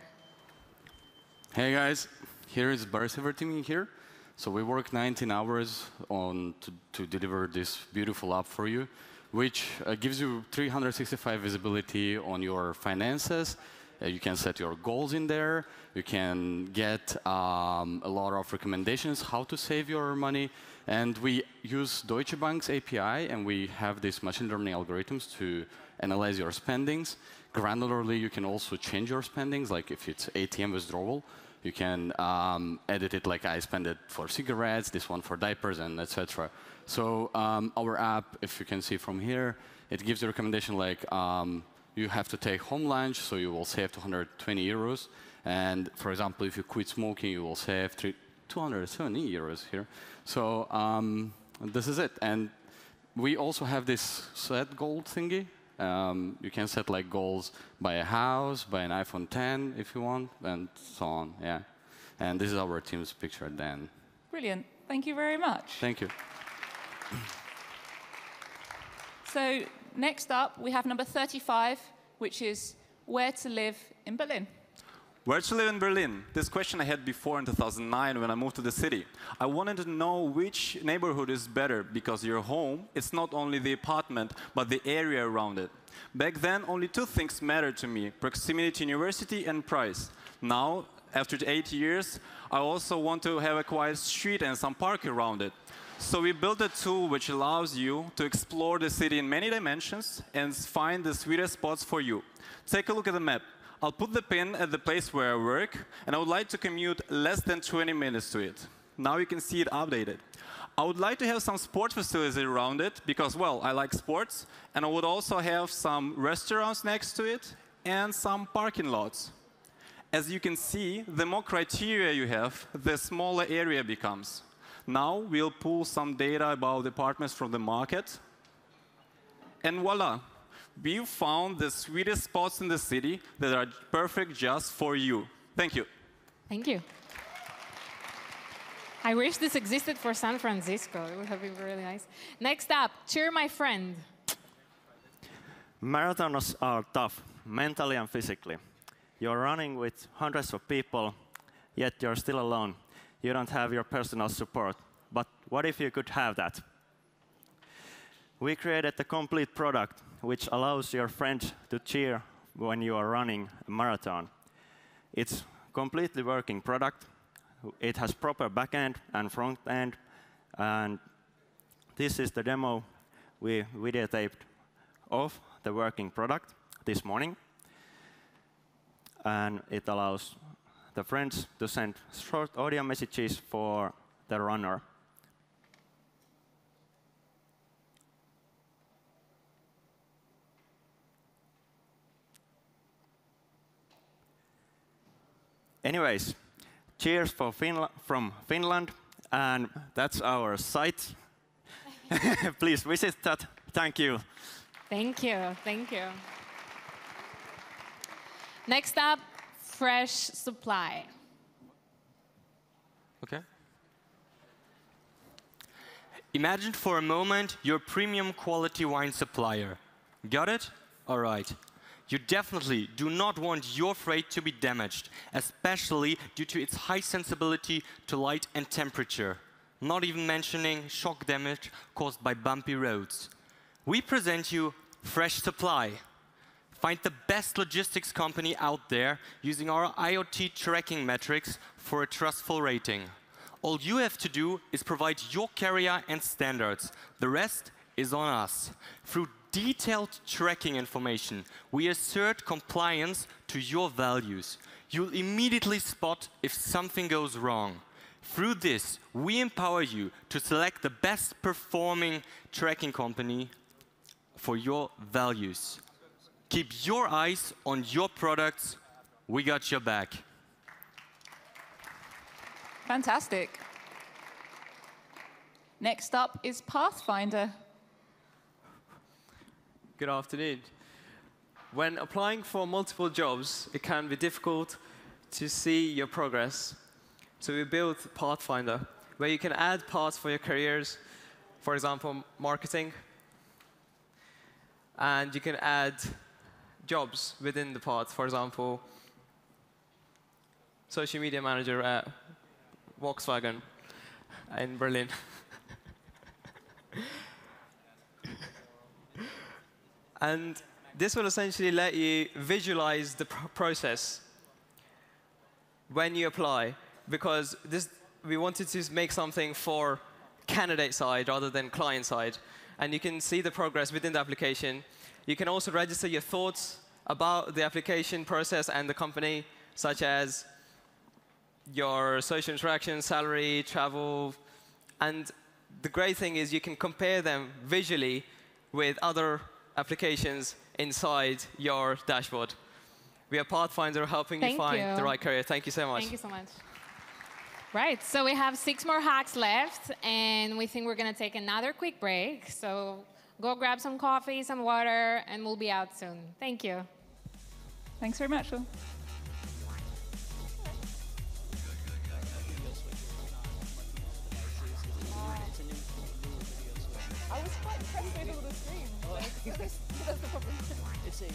Hey guys, here is Bar Saver team here. So we work 19 hours to deliver this beautiful app for you, which gives you 365 visibility on your finances. You can set your goals in there. You can get a lot of recommendations how to save your money. And we use Deutsche Bank's API, and we have these machine learning algorithms to analyze your spendings. Granularly, you can also change your spendings, like if it's ATM withdrawal, You can edit it like I spend it for cigarettes, this one for diapers, and etc. So our app, if you can see from here, it gives a recommendation like you have to take home lunch, so you will save 220 euros. And for example, if you quit smoking, you will save 270 euros here. So this is it. And we also have this set goal thingy. You can set like goals by a house, by an iPhone 10 if you want, and so on. Yeah. And this is our team's picture then. Brilliant. Thank you very much. Thank you. So next up, we have number 35, which is where to live in Berlin. Where to live in Berlin? This question I had before in 2009 when I moved to the city. I wanted to know which neighborhood is better, because your home is not only the apartment, but the area around it. Back then, only two things mattered to me: proximity to university and price. Now, after 8 years, I also want to have a quiet street and some park around it. So we built a tool which allows you to explore the city in many dimensions and find the sweetest spots for you. Take a look at the map. I'll put the pin at the place where I work, and I would like to commute less than 20 minutes to it. Now you can see it updated. I would like to have some sport facilities around it because, well, I like sports, and I would also have some restaurants next to it and some parking lots. As you can see, the more criteria you have, the smaller area becomes. Now we'll pull some data about apartments from the market, and voila. We found the sweetest spots in the city that are perfect just for you. Thank you. Thank you. I wish this existed for San Francisco. It would have been really nice. Next up, cheer my friend. Marathons are tough, mentally and physically. You're running with hundreds of people, yet you're still alone. You don't have your personal support. But what if you could have that? We created a complete product which allows your friends to cheer when you are running a marathon. It's a completely working product. It has proper back-end and front-end. And this is the demo we videotaped of the working product this morning. And it allows the friends to send short audio messages for the runner. Anyways, cheers for from Finland, and that's our site. Please visit that. Thank you. Thank you. Thank you. Next up, fresh supply. Okay. Imagine for a moment you're a premium quality wine supplier. Got it? All right. You definitely do not want your freight to be damaged, especially due to its high sensibility to light and temperature, not even mentioning shock damage caused by bumpy roads. We present you Fresh Supply. Find the best logistics company out there using our IoT tracking metrics for a trustful rating. All you have to do is provide your carrier and standards. The rest is on us. Through detailed tracking information, we assert compliance to your values. You'll immediately spot if something goes wrong. Through this, we empower you to select the best performing tracking company for your values. Keep your eyes on your products. We got your back. Fantastic. Next up is Pathfinder. Good afternoon. When applying for multiple jobs, it can be difficult to see your progress. So we built Pathfinder, where you can add paths for your careers, for example, marketing. And you can add jobs within the path, for example, social media manager at Volkswagen in Berlin. And this will essentially let you visualize the process when you apply, because we wanted to make something for candidate side rather than client side. And you can see the progress within the application. You can also register your thoughts about the application process and the company, such as your social interaction, salary, travel. And the great thing is you can compare them visually with other applications inside your dashboard. We are Pathfinder helping you find the right career. Thank you so much. Thank you so much. Right, so we have 6 more hacks left, and we think we're going to take another quick break. So go grab some coffee, some water, and we'll be out soon. Thank you. Thanks very much, Phil. I was quite impressed with all the streams. That's the problem. It's a...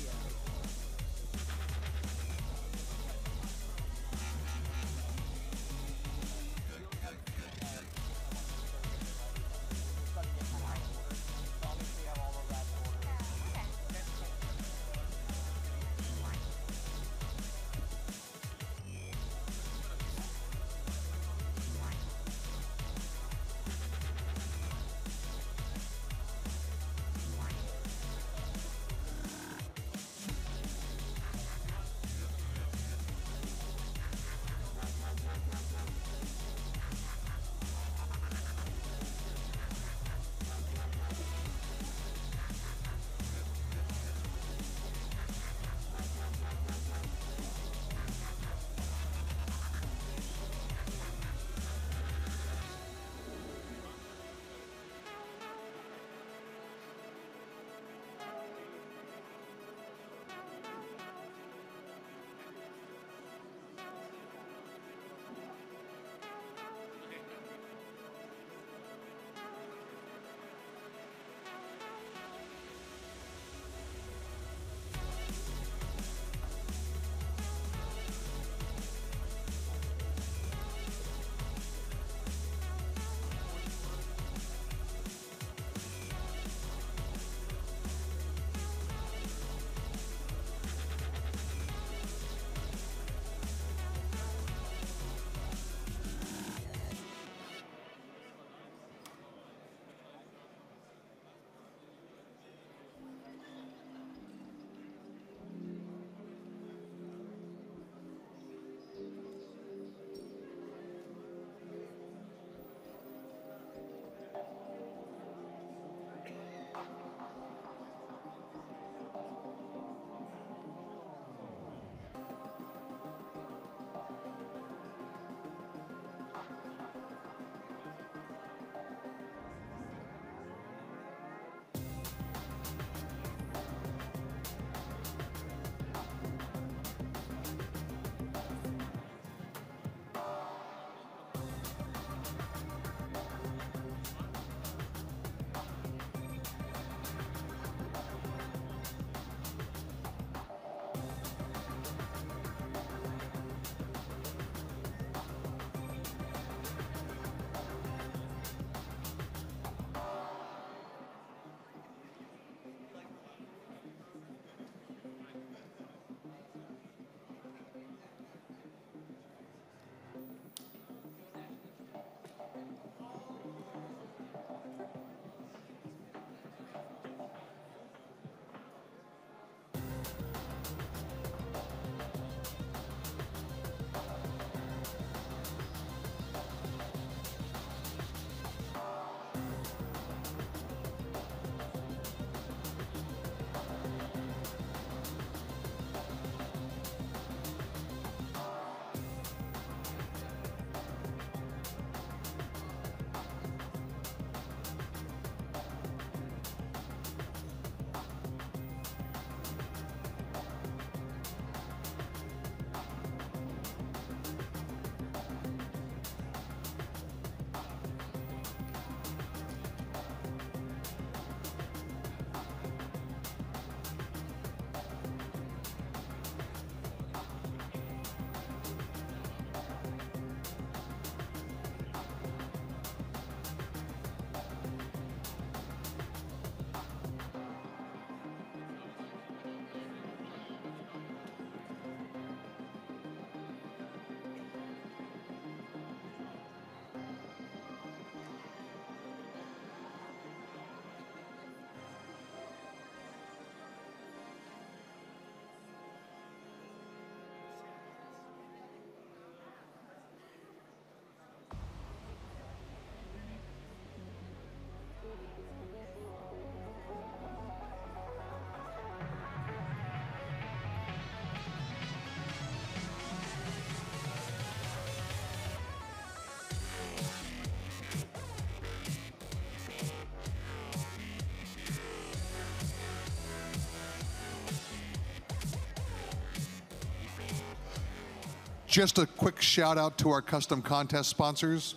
Just a quick shout out to our custom contest sponsors.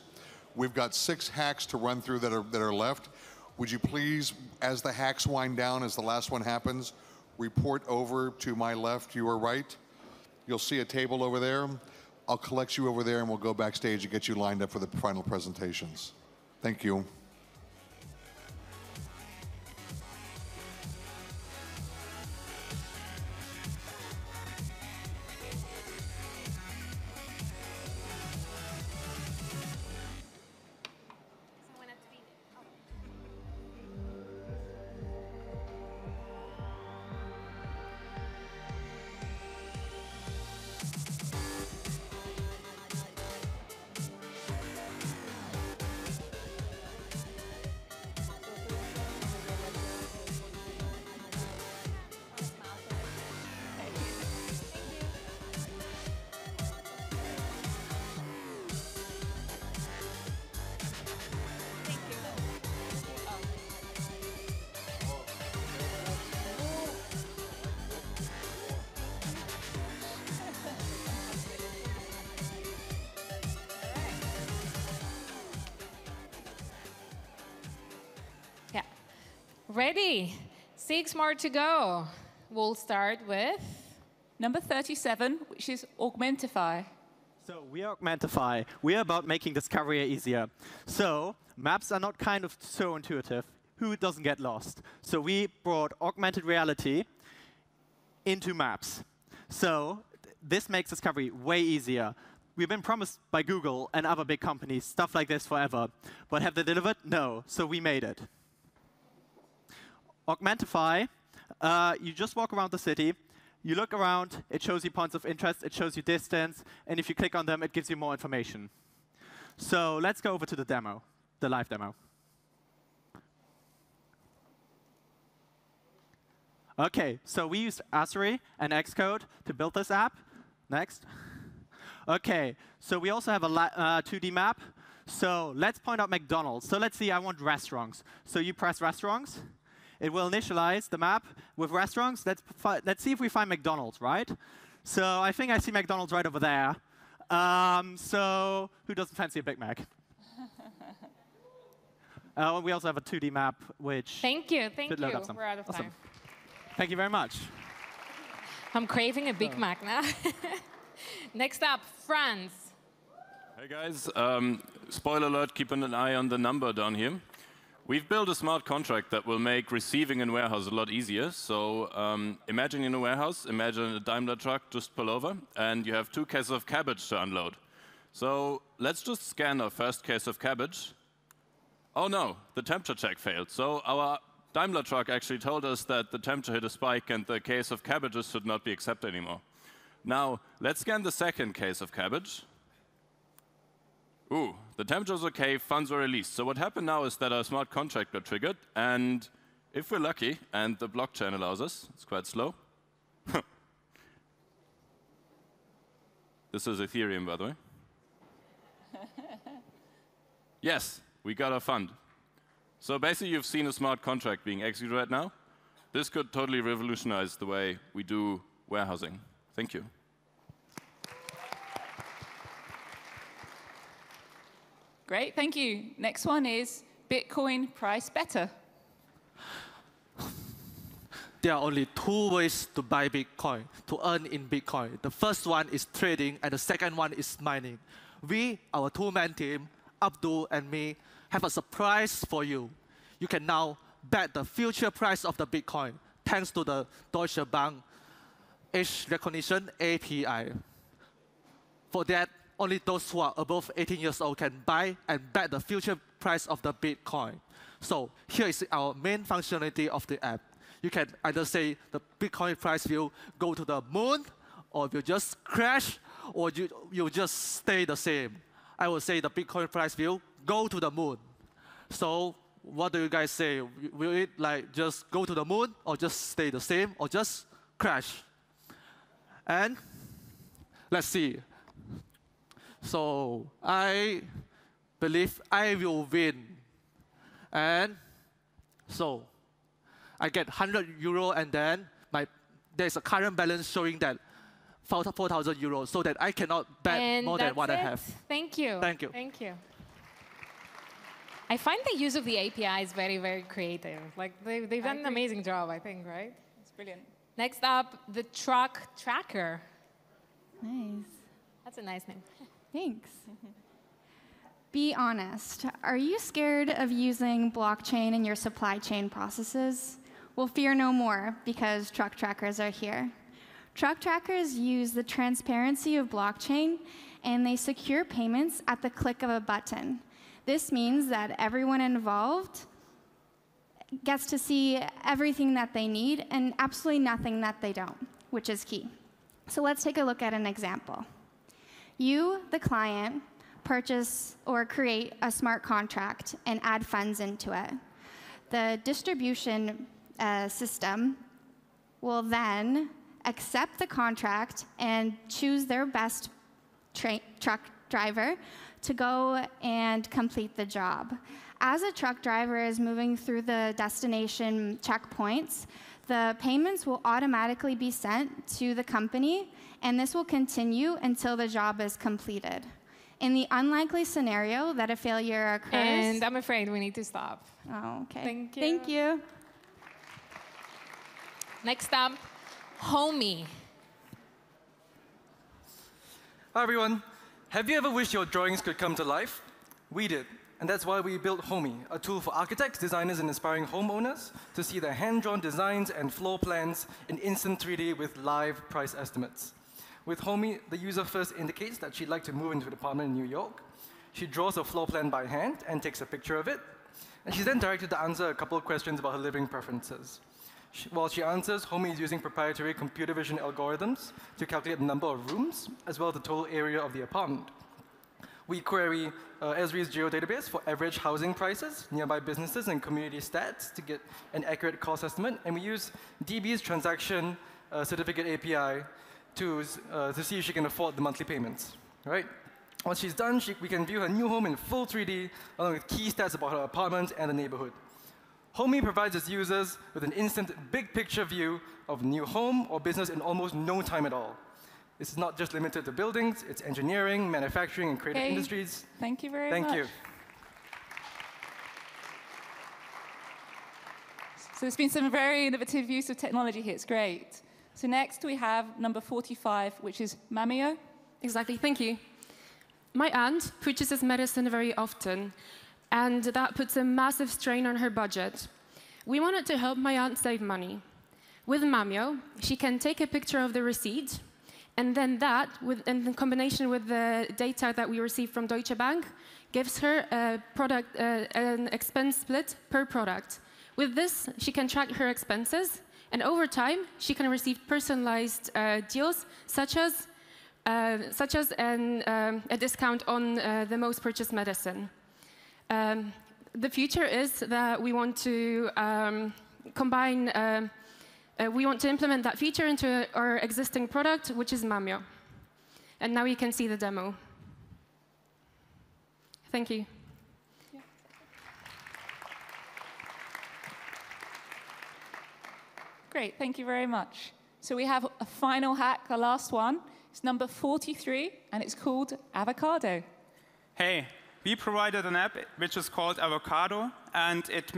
We've got 6 hacks to run through that are left. Would you please, as the hacks wind down, as the last one happens, report over to my left, your right. You'll see a table over there. I'll collect you over there and we'll go backstage and get you lined up for the final presentations. Thank you. Ready? 6 more to go. We'll start with number 37, which is Augmentify. So we are Augmentify. We are about making discovery easier. So maps are not kind of so intuitive. Who doesn't get lost? So we brought augmented reality into maps. So this makes discovery way easier. We've been promised by Google and other big companies stuff like this forever. But have they delivered? No. So we made it. Augmentify, you just walk around the city. You look around. It shows you points of interest. It shows you distance. And if you click on them, it gives you more information. So let's go over to the demo, the live demo. OK, so we used Asery and Xcode to build this app. Next. OK, so we also have a 2D map. So let's point out McDonald's. So let's see, I want restaurants. So you press restaurants. It will initialize the map with restaurants. Let's see if we find McDonald's, right? So I think I see McDonald's right over there. So who doesn't fancy a Big Mac? We also have a 2D map, which Thank you. We're out of time. Thank you very much. I'm craving a Big Mac now. Next up, France. Hey guys, spoiler alert, keep an eye on the number down here. We've built a smart contract that will make receiving in warehouse a lot easier. So imagine in a warehouse, imagine a Daimler truck just pull over, and you have 2 cases of cabbage to unload. So let's just scan our first case of cabbage. Oh no, the temperature check failed. So our Daimler truck actually told us that the temperature hit a spike and the case of cabbages should not be accepted anymore. Now, let's scan the second case of cabbage. Ooh, the temperature is OK, funds were released. So what happened now is that our smart contract got triggered, and if we're lucky, and the blockchain allows us, it's quite slow. This is Ethereum, by the way. Yes, we got our fund. So basically, you've seen a smart contract being executed right now. This could totally revolutionize the way we do warehousing. Thank you. Great, thank you. Next one is Bitcoin price better. There are only 2 ways to buy Bitcoin, to earn in Bitcoin. The first one is trading, and the second one is mining. We, our 2-man team, Abdul and me, have a surprise for you. You can now bet the future price of the Bitcoin thanks to the Deutsche Bank age recognition API. For that, only those who are above 18 years old can buy and bet the future price of the Bitcoin. So here is our main functionality of the app. You can either say the Bitcoin price will go to the moon, or will just crash, or you just stay the same. I will say the Bitcoin price will go to the moon. So what do you guys say? Will it just go to the moon, or just stay the same, or just crash? And let's see. So I believe I will win. And so I get €100, and then there's a current balance showing that 4,000 euros so that I cannot bet And more than that's what I it. have. Thank you. Thank you. Thank you. I find the use of the APIs very, very creative. Like they've done an amazing job, I think, right? It's brilliant. Next up, the truck tracker. Nice. That's a nice name. Thanks. Be honest. Are you scared of using blockchain in your supply chain processes? Well, fear no more, because truck trackers are here. Truck trackers use the transparency of blockchain, and they secure payments at the click of a button. This means that everyone involved gets to see everything that they need and absolutely nothing that they don't, which is key. So let's take a look at an example. You, the client, purchase or create a smart contract and add funds into it. The distribution system will then accept the contract and choose their best truck driver to go and complete the job. As a truck driver is moving through the destination checkpoints, the payments will automatically be sent to the company, and this will continue until the job is completed. In the unlikely scenario that a failure occurs... And I'm afraid we need to stop. Oh, okay. Thank you. Thank you. Next up, Homie. Hi, everyone. Have you ever wished your drawings could come to life? We did. And that's why we built Homie, a tool for architects, designers, and aspiring homeowners to see their hand-drawn designs and floor plans in instant 3D with live price estimates. With Homie, the user first indicates that she'd like to move into an apartment in New York. She draws a floor plan by hand and takes a picture of it. And she's then directed to answer a couple of questions about her living preferences. While she answers, Homie is using proprietary computer vision algorithms to calculate the number of rooms, as well as the total area of the apartment. We query Esri's geodatabase for average housing prices, nearby businesses, and community stats to get an accurate cost estimate. And we use DB's transaction certificate API to see if she can afford the monthly payments. Right? Once she's done, we can view her new home in full 3D, along with key stats about her apartment and the neighborhood. Homie provides its users with an instant big picture view of new home or business in almost no time at all. This is not just limited to buildings, it's engineering, manufacturing, and creative industries. Thank you very much. Thank you. So there's been some very innovative use of technology here. It's great. So next we have number 45, which is Mamio. Exactly, thank you. My aunt purchases medicine very often, and that puts a massive strain on her budget. We wanted to help my aunt save money. With Mamio, she can take a picture of the receipt, and then that, in combination with the data that we receive from Deutsche Bank, gives her an expense split per product. With this, she can track her expenses, and over time, she can receive personalized deals, such as a discount on the most purchased medicine. The future is that we want to we want to implement that feature into our existing product, which is Mamio. And now you can see the demo. Thank you. Great, thank you very much. So we have a final hack, the last one. It's number 43, and it's called Avocado. Hey, we provided an app which is called Avocado, and it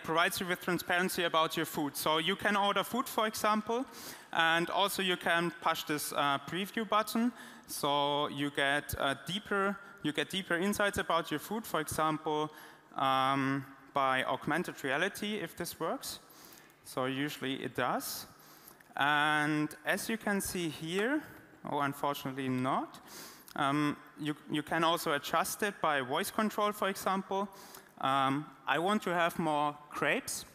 provides you with transparency about your food. So you can order food, for example, and also you can push this preview button, so you get deeper insights about your food, for example, by augmented reality, if this works. So usually it does. And as you can see here, unfortunately not, you can also adjust it by voice control, for example. I want to have more crepes.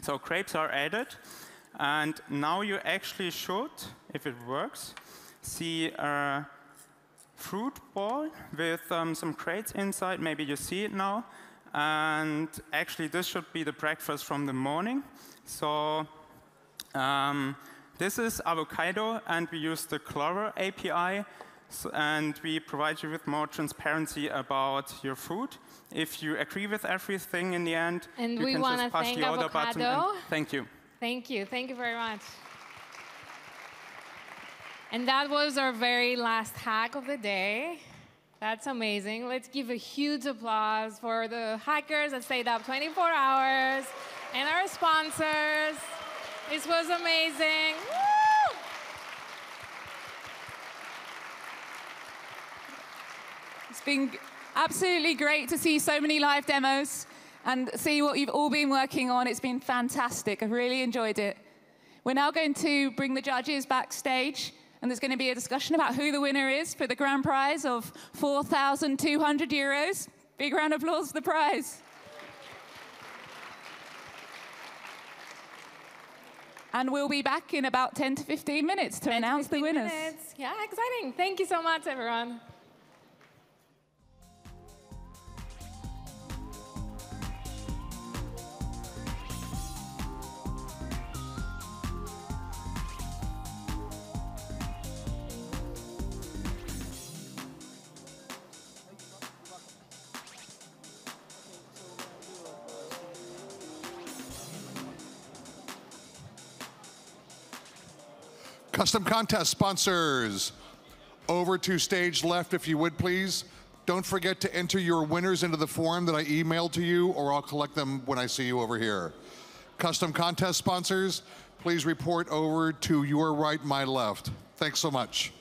So crepes are added. And now you actually should, if it works, see a fruit bowl with some crepes inside. Maybe you see it now. And actually, this should be the breakfast from the morning. So this is Avocado, and we use the Clover API. And we provide you with more transparency about your food. If you agree with everything in the end, and you we can just push thank the order button. Avocado. And thank you. Thank you. Thank you very much. And that was our very last hack of the day. That's amazing. Let's give a huge applause for the hackers that stayed up 24 hours and our sponsors. This was amazing. Woo! It's been absolutely great to see so many live demos and see what you've all been working on. It's been fantastic. I've really enjoyed it. We're now going to bring the judges backstage, and there's going to be a discussion about who the winner is for the grand prize of 4,200 euros. Big round of applause for the prize. And we'll be back in about 10 to 15 minutes to announce the winners. Yeah, exciting. Thank you so much, everyone. Custom contest sponsors, over to stage left if you would please. Don't forget to enter your winners into the form that I emailed to you, or I'll collect them when I see you over here. Custom contest sponsors, please report over to your right, my left. Thanks so much.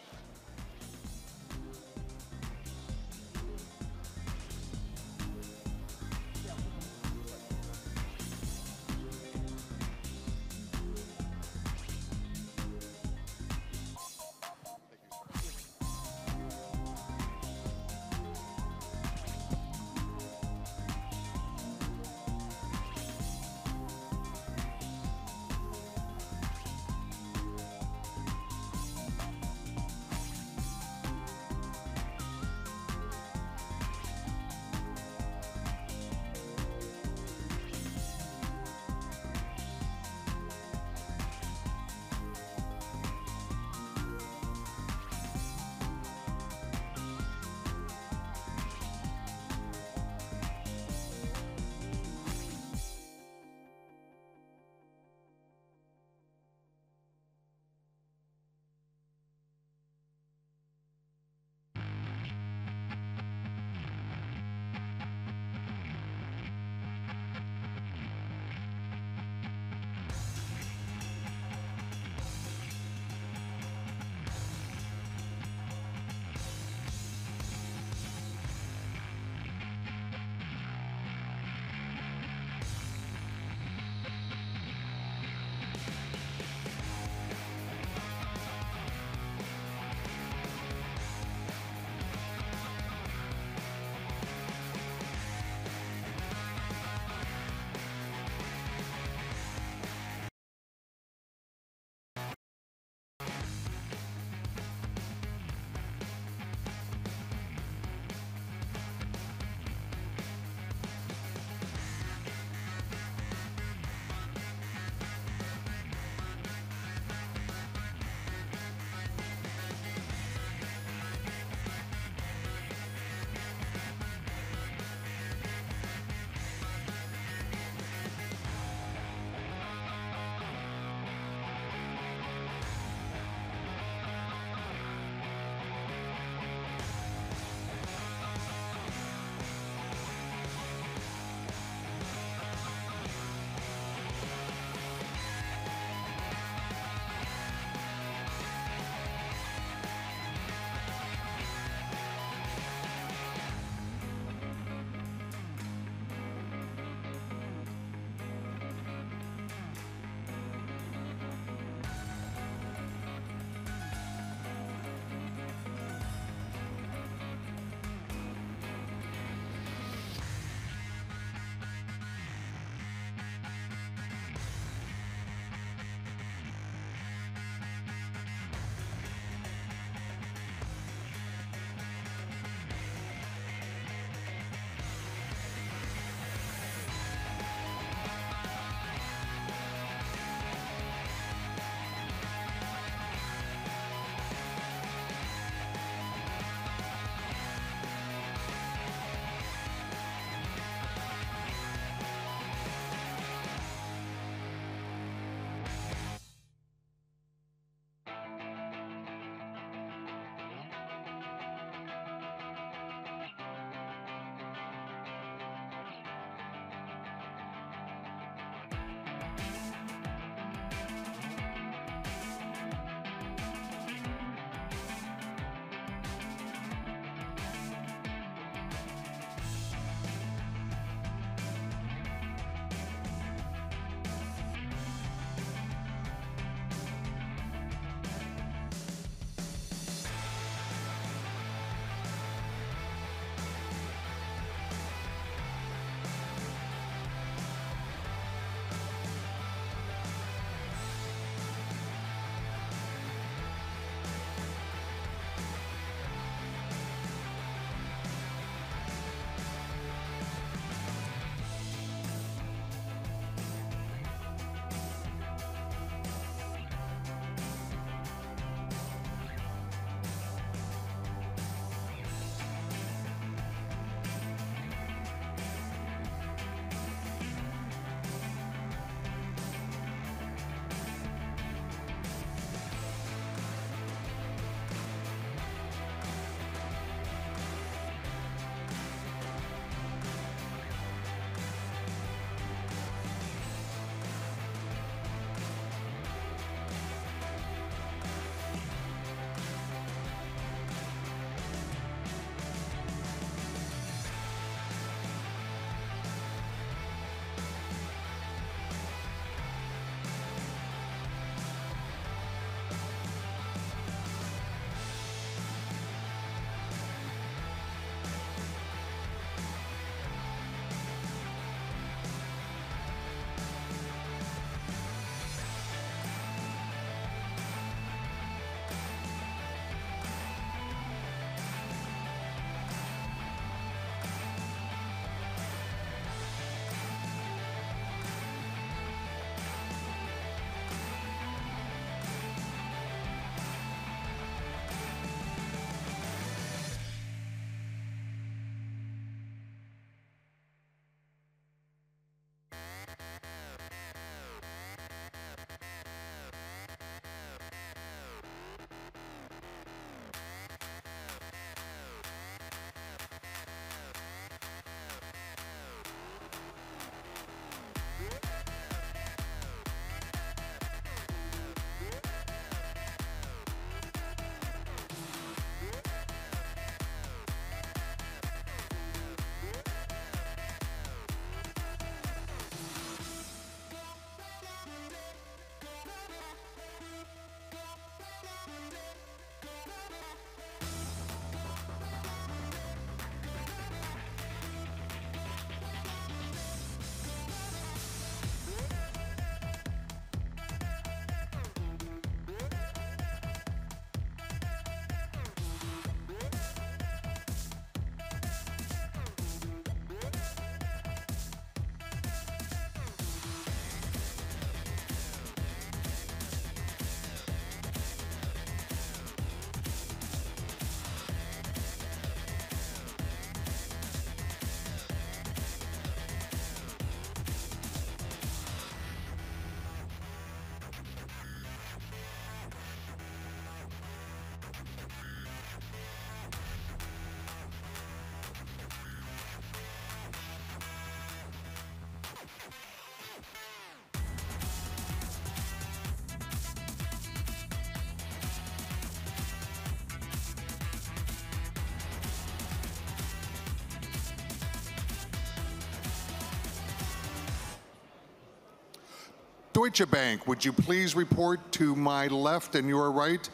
Deutsche Bank, would you please report to my left and your right?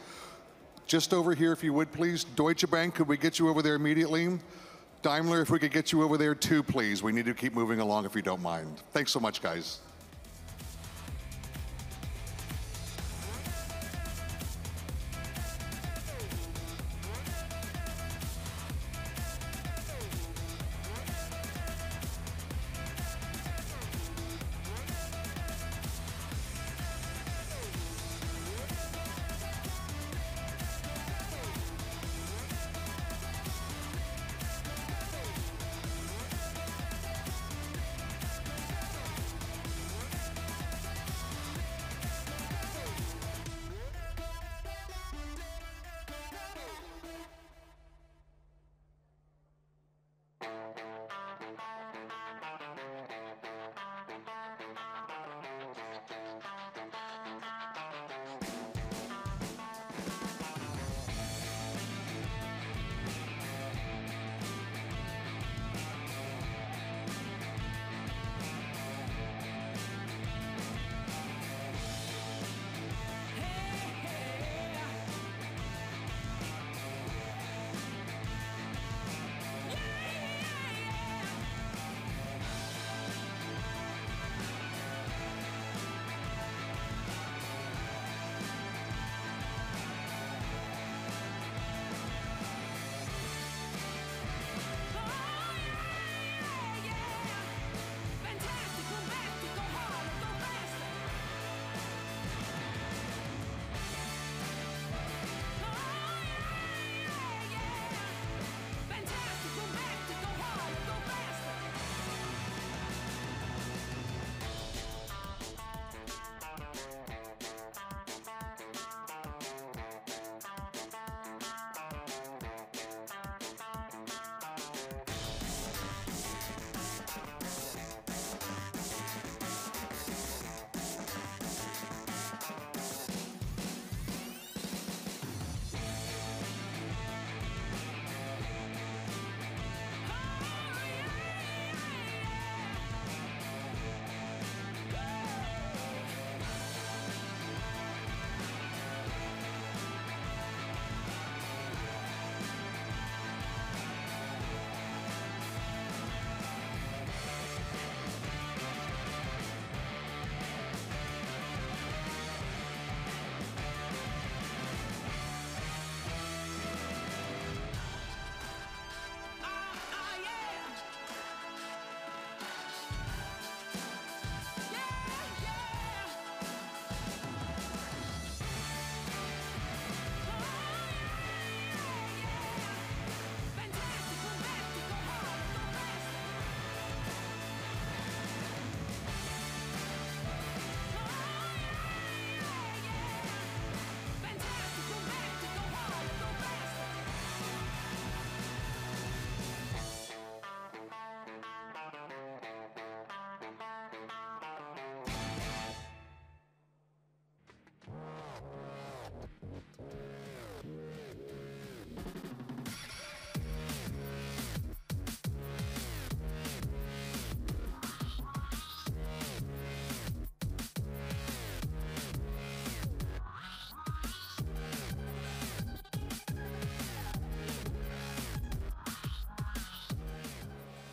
Just over here, if you would, please. Deutsche Bank, could we get you over there immediately? Daimler, if we could get you over there too, please. We need to keep moving along if you don't mind. Thanks so much, guys.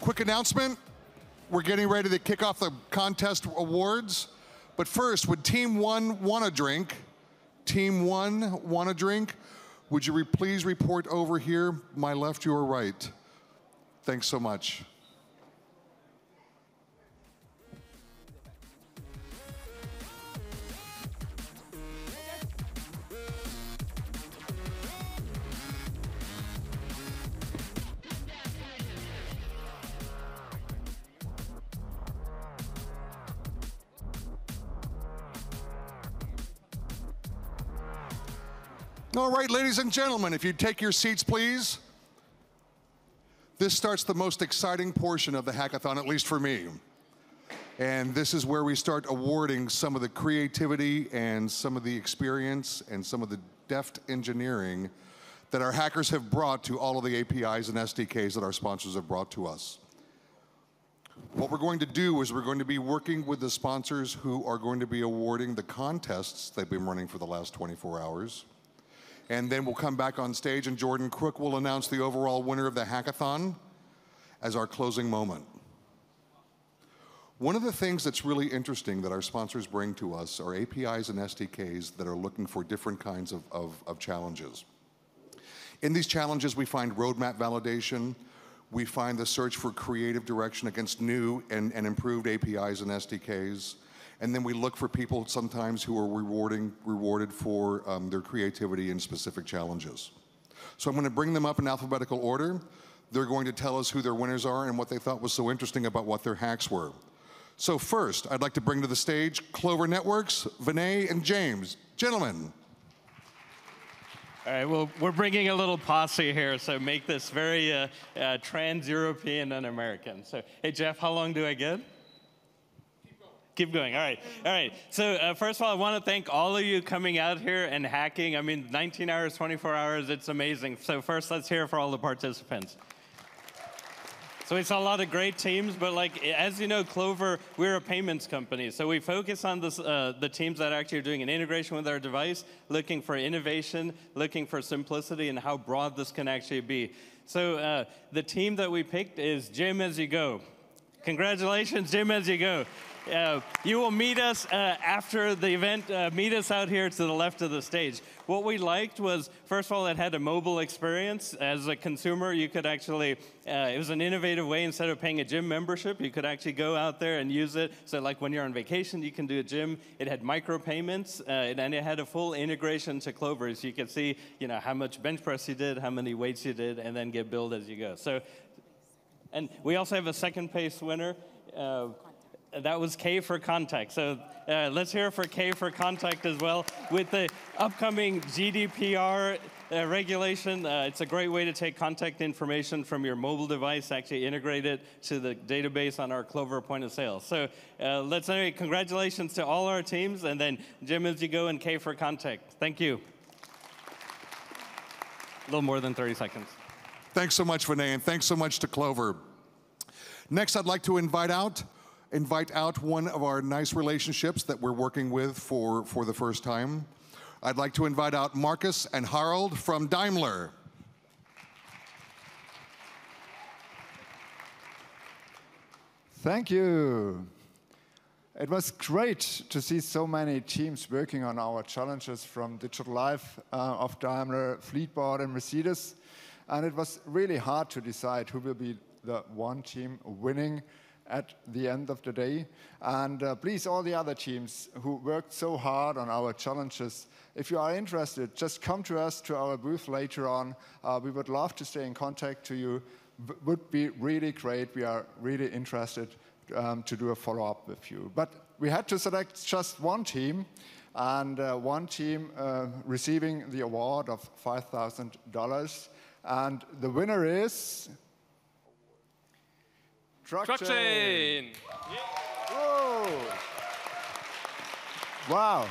Quick announcement. We're getting ready to kick off the contest awards. But first, would Team 1 want a drink? Team 1 want a drink? Would you please report over here, my left, your right? Thanks so much. All right, ladies and gentlemen, if you'd take your seats, please. This starts the most exciting portion of the hackathon, at least for me. And this is where we start awarding some of the creativity and some of the experience and some of the deft engineering that our hackers have brought to all of the APIs and SDKs that our sponsors have brought to us. What we're going to do is we're going to be working with the sponsors who are going to be awarding the contests they've been running for the last 24 hours. And then we'll come back on stage and Jordan Crook will announce the overall winner of the hackathon as our closing moment. One of the things that's really interesting that our sponsors bring to us are APIs and SDKs that are looking for different kinds of challenges. In these challenges, we find roadmap validation, we find the search for creative direction against new and improved APIs and SDKs. And then we look for people sometimes who are rewarded for their creativity in specific challenges. So I'm going to bring them up in alphabetical order. They're going to tell us who their winners are and what they thought was so interesting about what their hacks were. So first, I'd like to bring to the stage Clover Networks, Vinay and James. Gentlemen. All right, well, we're bringing a little posse here, so make this very trans-European and American. So, hey, Jeff, how long do I get? Keep going. All right. All right. So first of all, I want to thank all of you coming out here and hacking. I mean, 19 hours, 24 hours, it's amazing. So first, let's hear for all the participants. So it's a lot of great teams, but like, as you know, Clover, we're a payments company. So we focus on this, the teams that actually are doing an integration with our device, looking for innovation, looking for simplicity, and how broad this can actually be. So the team that we picked is Jim As You Go. Congratulations, Jim As You Go. You will meet us after the event. Meet us out here to the left of the stage. What we liked was, first of all, it had a mobile experience. As a consumer, you could actually, it was an innovative way. Instead of paying a gym membership, you could actually go out there and use it. So like when you're on vacation, you can do a gym. It had micropayments, and it had a full integration to Clover. So you could see, you know, how much bench press you did, how many weights you did, and then get billed as you go. So, and we also have a second place winner. That was K for Contact. So let's hear for K for Contact as well. With the upcoming GDPR regulation, it's a great way to take contact information from your mobile device, actually integrate it to the database on our Clover point of sale. So let's say congratulations to all our teams, and then Jim As You Go and K for Contact. Thank you. A little more than 30 seconds. Thanks so much, Vinay, and thanks so much to Clover. Next, I'd like to invite out one of our nice relationships that we're working with for the first time. I'd like to invite out Marcus and Harold from Daimler. Thank you. It was great to see so many teams working on our challenges from Digital Life of Daimler, Fleetboard, and Mercedes. And it was really hard to decide who will be the one team winning at the end of the day. And please, all the other teams who worked so hard on our challenges, if you are interested, just come to us, to our booth later on. We would love to stay in contact to you. Would be really great. We are really interested to do a follow-up with you. But we had to select just one team, and one team receiving the award of $5,000. And the winner is Truck Chain. Whoa. Wow.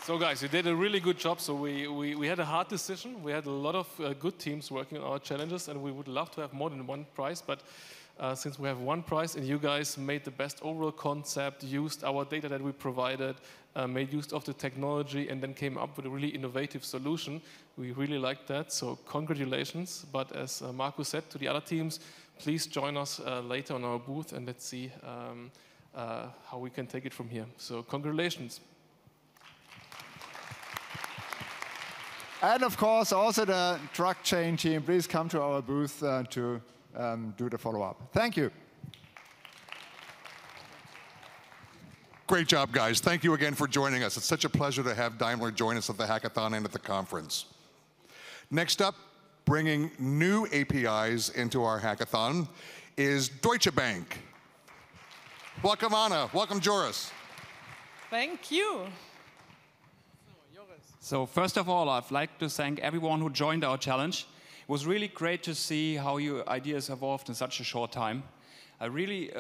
So guys, you did a really good job. So we had a hard decision. We had a lot of good teams working on our challenges, and we would love to have more than one prize. But since we have one prize, and you guys made the best overall concept, used our data that we provided, made use of the technology, and then came up with a really innovative solution, we really liked that. So congratulations. But as Marco said to the other teams, please join us later on our booth, and let's see how we can take it from here. So congratulations. And of course, also the Truck Chain team, please come to our booth to do the follow-up. Thank you. Great job, guys. Thank you again for joining us. It's such a pleasure to have Daimler join us at the Hackathon and at the conference. Next up, bringing new APIs into our Hackathon is Deutsche Bank. Welcome, Anna. Welcome, Joris. Thank you. So first of all, I'd like to thank everyone who joined our challenge. It was really great to see how your ideas evolved in such a short time. I really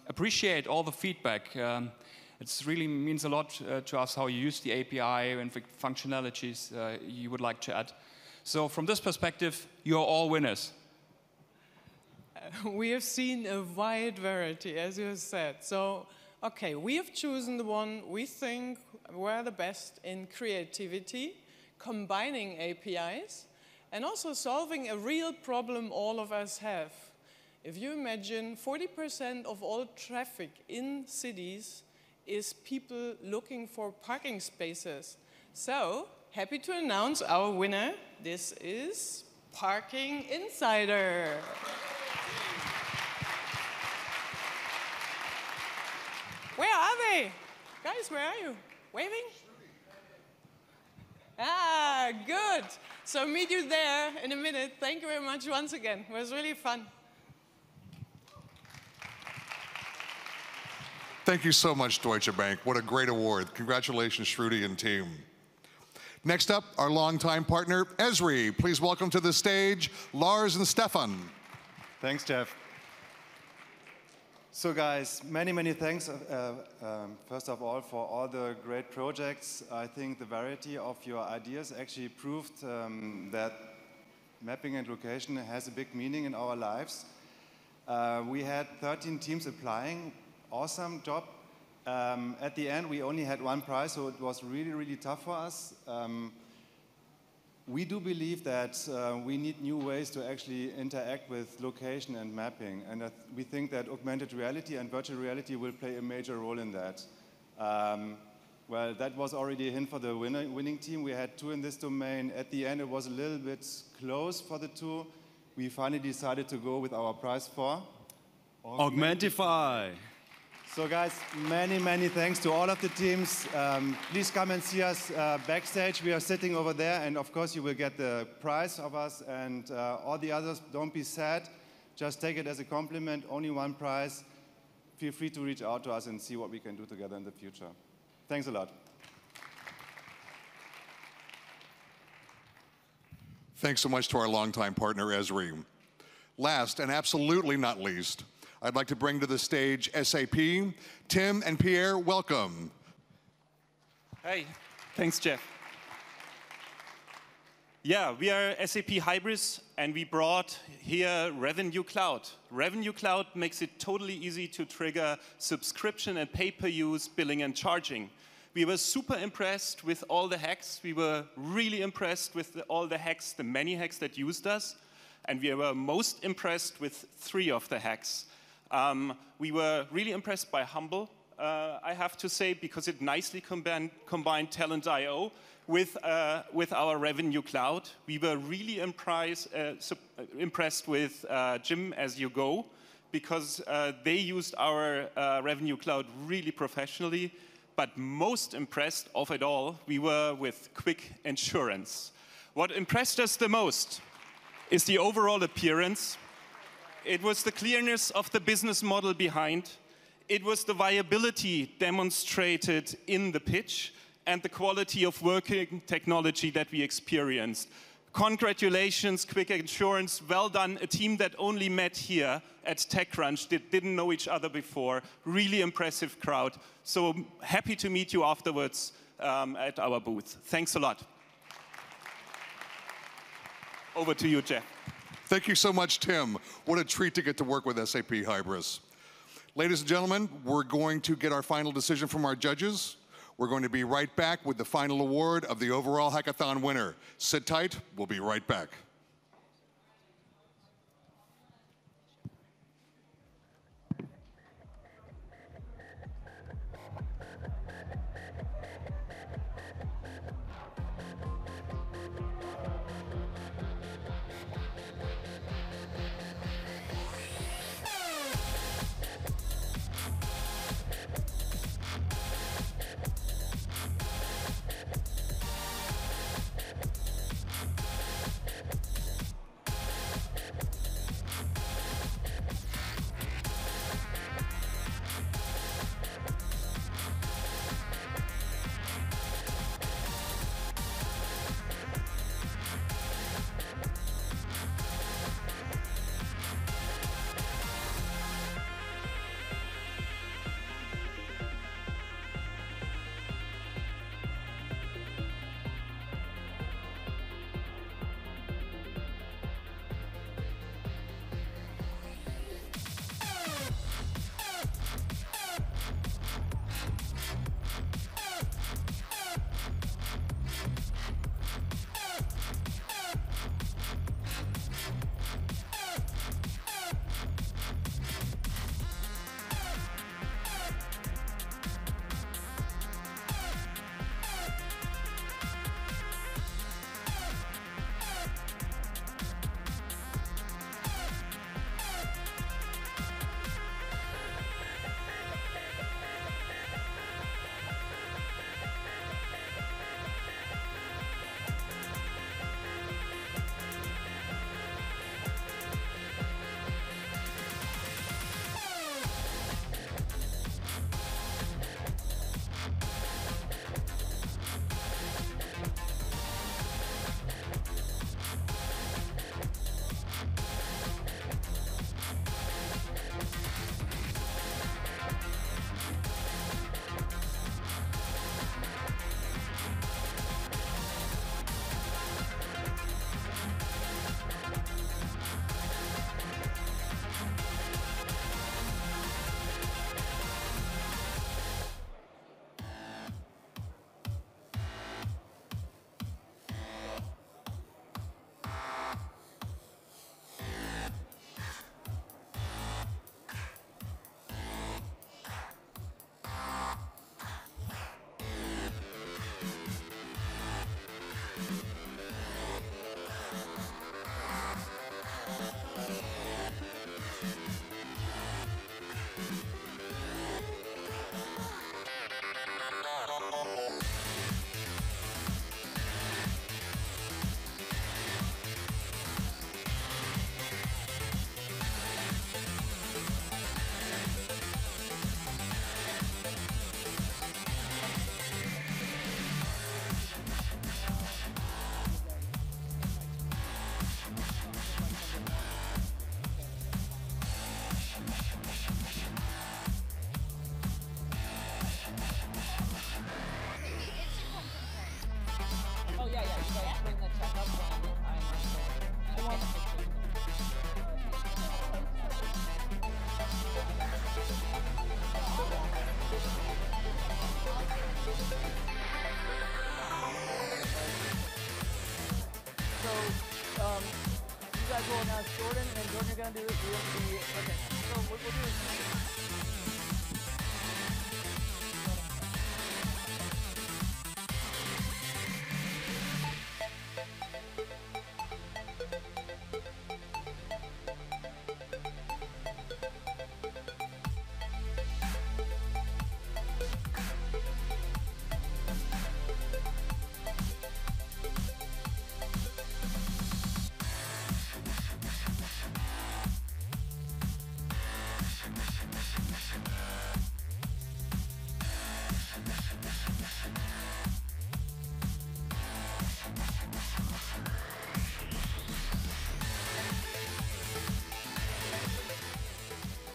appreciate all the feedback. It really means a lot to us how you use the API and the functionalities you would like to add. So from this perspective, you're all winners. we have seen a wide variety, as you have said. So, okay, we have chosen the one we think were the best in creativity, combining APIs, and also solving a real problem all of us have. If you imagine 40% of all traffic in cities is people looking for parking spaces. So, happy to announce our winner. This is Parking Insider. Where are they? Guys, where are you? Waving? Ah, good. So meet you there in a minute. Thank you very much once again. It was really fun. Thank you so much, Deutsche Bank. What a great award. Congratulations, Shruti and team. Next up, our longtime partner, Esri. Please welcome to the stage, Lars and Stefan. Thanks, Jeff. So guys, many thanks, first of all, for all the great projects. I think the variety of your ideas actually proved that mapping and location has a big meaning in our lives. We had 13 teams applying. Awesome job. At the end, we only had one prize, so it was really tough for us. We do believe that we need new ways to actually interact with location and mapping, and we think that augmented reality and virtual reality will play a major role in that. Well, that was already a hint for the winning team. We had 2 in this domain. At the end, it was a little bit close for the 2. We finally decided to go with our prize for Augmentify. So guys, many thanks to all of the teams. Please come and see us backstage. We are sitting over there, and of course you will get the prize of us, and all the others, don't be sad. Just take it as a compliment, only one prize. Feel free to reach out to us and see what we can do together in the future. Thanks a lot. Thanks so much to our longtime partner, Esri. Last, and absolutely not least, I'd like to bring to the stage SAP. Tim and Pierre, welcome. Hey, thanks, Jeff. Yeah, we are SAP Hybris, and we brought here Revenue Cloud. Revenue Cloud makes it totally easy to trigger subscription and pay-per-use billing and charging. We were super impressed with all the hacks. We were really impressed with all the hacks, the many hacks that used us. And we were most impressed with 3 of the hacks. We were really impressed by Humble, I have to say, because it nicely combined Talent.io with our Revenue Cloud. We were really impressed with Jim As You Go, because they used our Revenue Cloud really professionally. But most impressed of it all, we were with Quick Insurance. What impressed us the most is the overall appearance. It was the clearness of the business model behind. It was the viability demonstrated in the pitch and the quality of working technology that we experienced. Congratulations, Quick Insurance. Well done. A team that only met here at TechCrunch, didn't know each other before. Really impressive crowd. So happy to meet you afterwards at our booth. Thanks a lot. Over to you, Jeff. Thank you so much, Tim. What a treat to get to work with SAP Hybris. Ladies and gentlemen, we're going to get our final decision from our judges. We're going to be right back with the final award of the overall hackathon winner. Sit tight, we'll be right back. You guys will announce Jordan, and then Jordan, you're going to do this. You're going to be, okay. So we'll do this.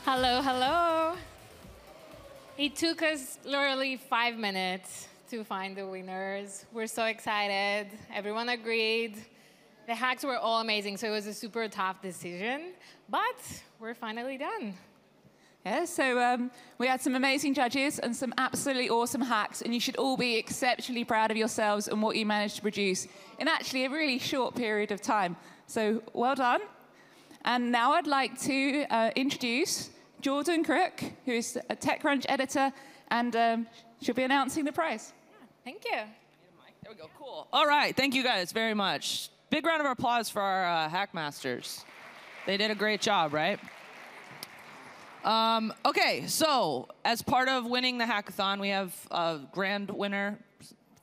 Hello, hello. It took us literally 5 minutes to find the winners. We're so excited. Everyone agreed. The hacks were all amazing, so it was a super tough decision, but we're finally done. Yeah, so we had some amazing judges and some absolutely awesome hacks, and you should all be exceptionally proud of yourselves and what you managed to produce in actually a really short period of time. So well done. And now I'd like to introduce Jordan Crook, who is a TechCrunch editor, and she'll be announcing the prize. Thank you. There we go, cool. All right, thank you guys very much. Big round of applause for our Hackmasters. They did a great job, right? Okay, so as part of winning the hackathon, we have a grand winner,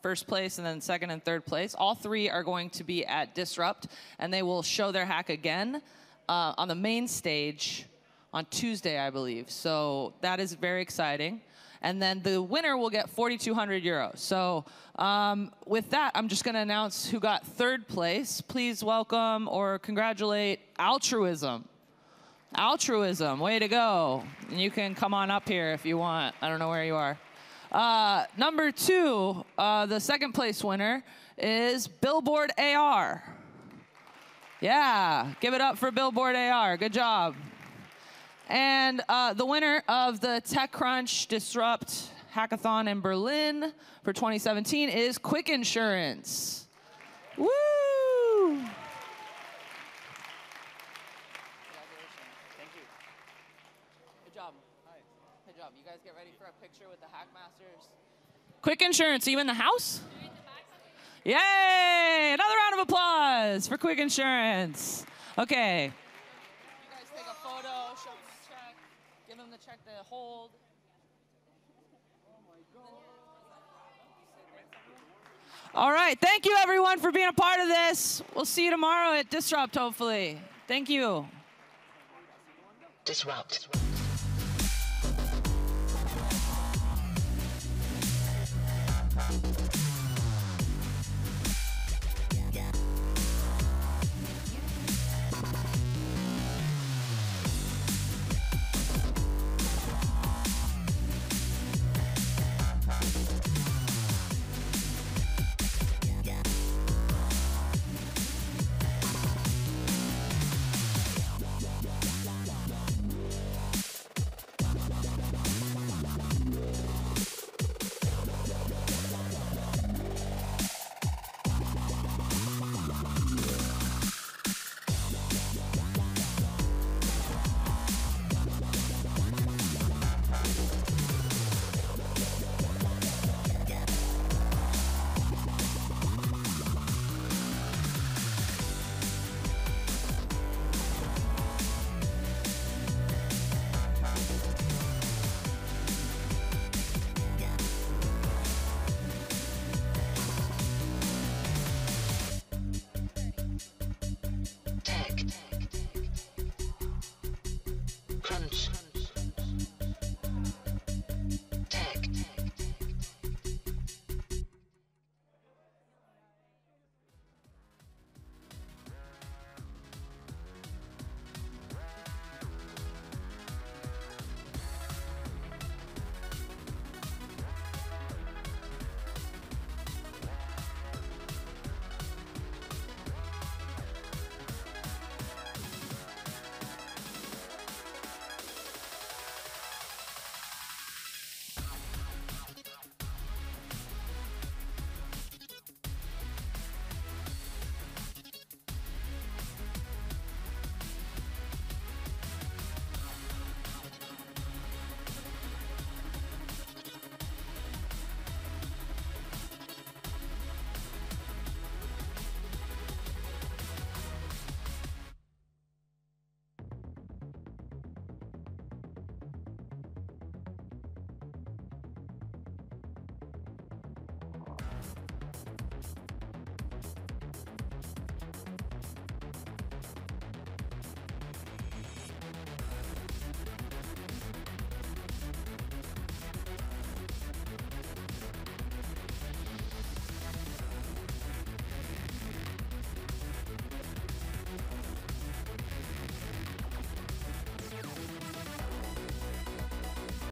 first place, and then second and third place. All three are going to be at Disrupt, and they will show their hack again on the main stage on Tuesday, I believe. So that is very exciting. And then the winner will get 4,200 euros. So with that, I'm just going to announce who got third place. Please welcome or congratulate Altruism. Altruism, way to go. And you can come on up here if you want. I don't know where you are. Number 2, the second place winner is Billboard AR. Yeah, give it up for Billboard AR. Good job. And the winner of the TechCrunch Disrupt Hackathon in Berlin for 2017 is Quick Insurance. Woo! Thank you. Good job. Good job. You guys get ready for a picture with the Hackmasters. Quick Insurance, are you in the house? Yay! Another round of applause for Quick Insurance. Okay. You guys take a photo, show them the check, give them the check to hold. All right, thank you everyone for being a part of this. We'll see you tomorrow at Disrupt, hopefully. Thank you. Disrupt.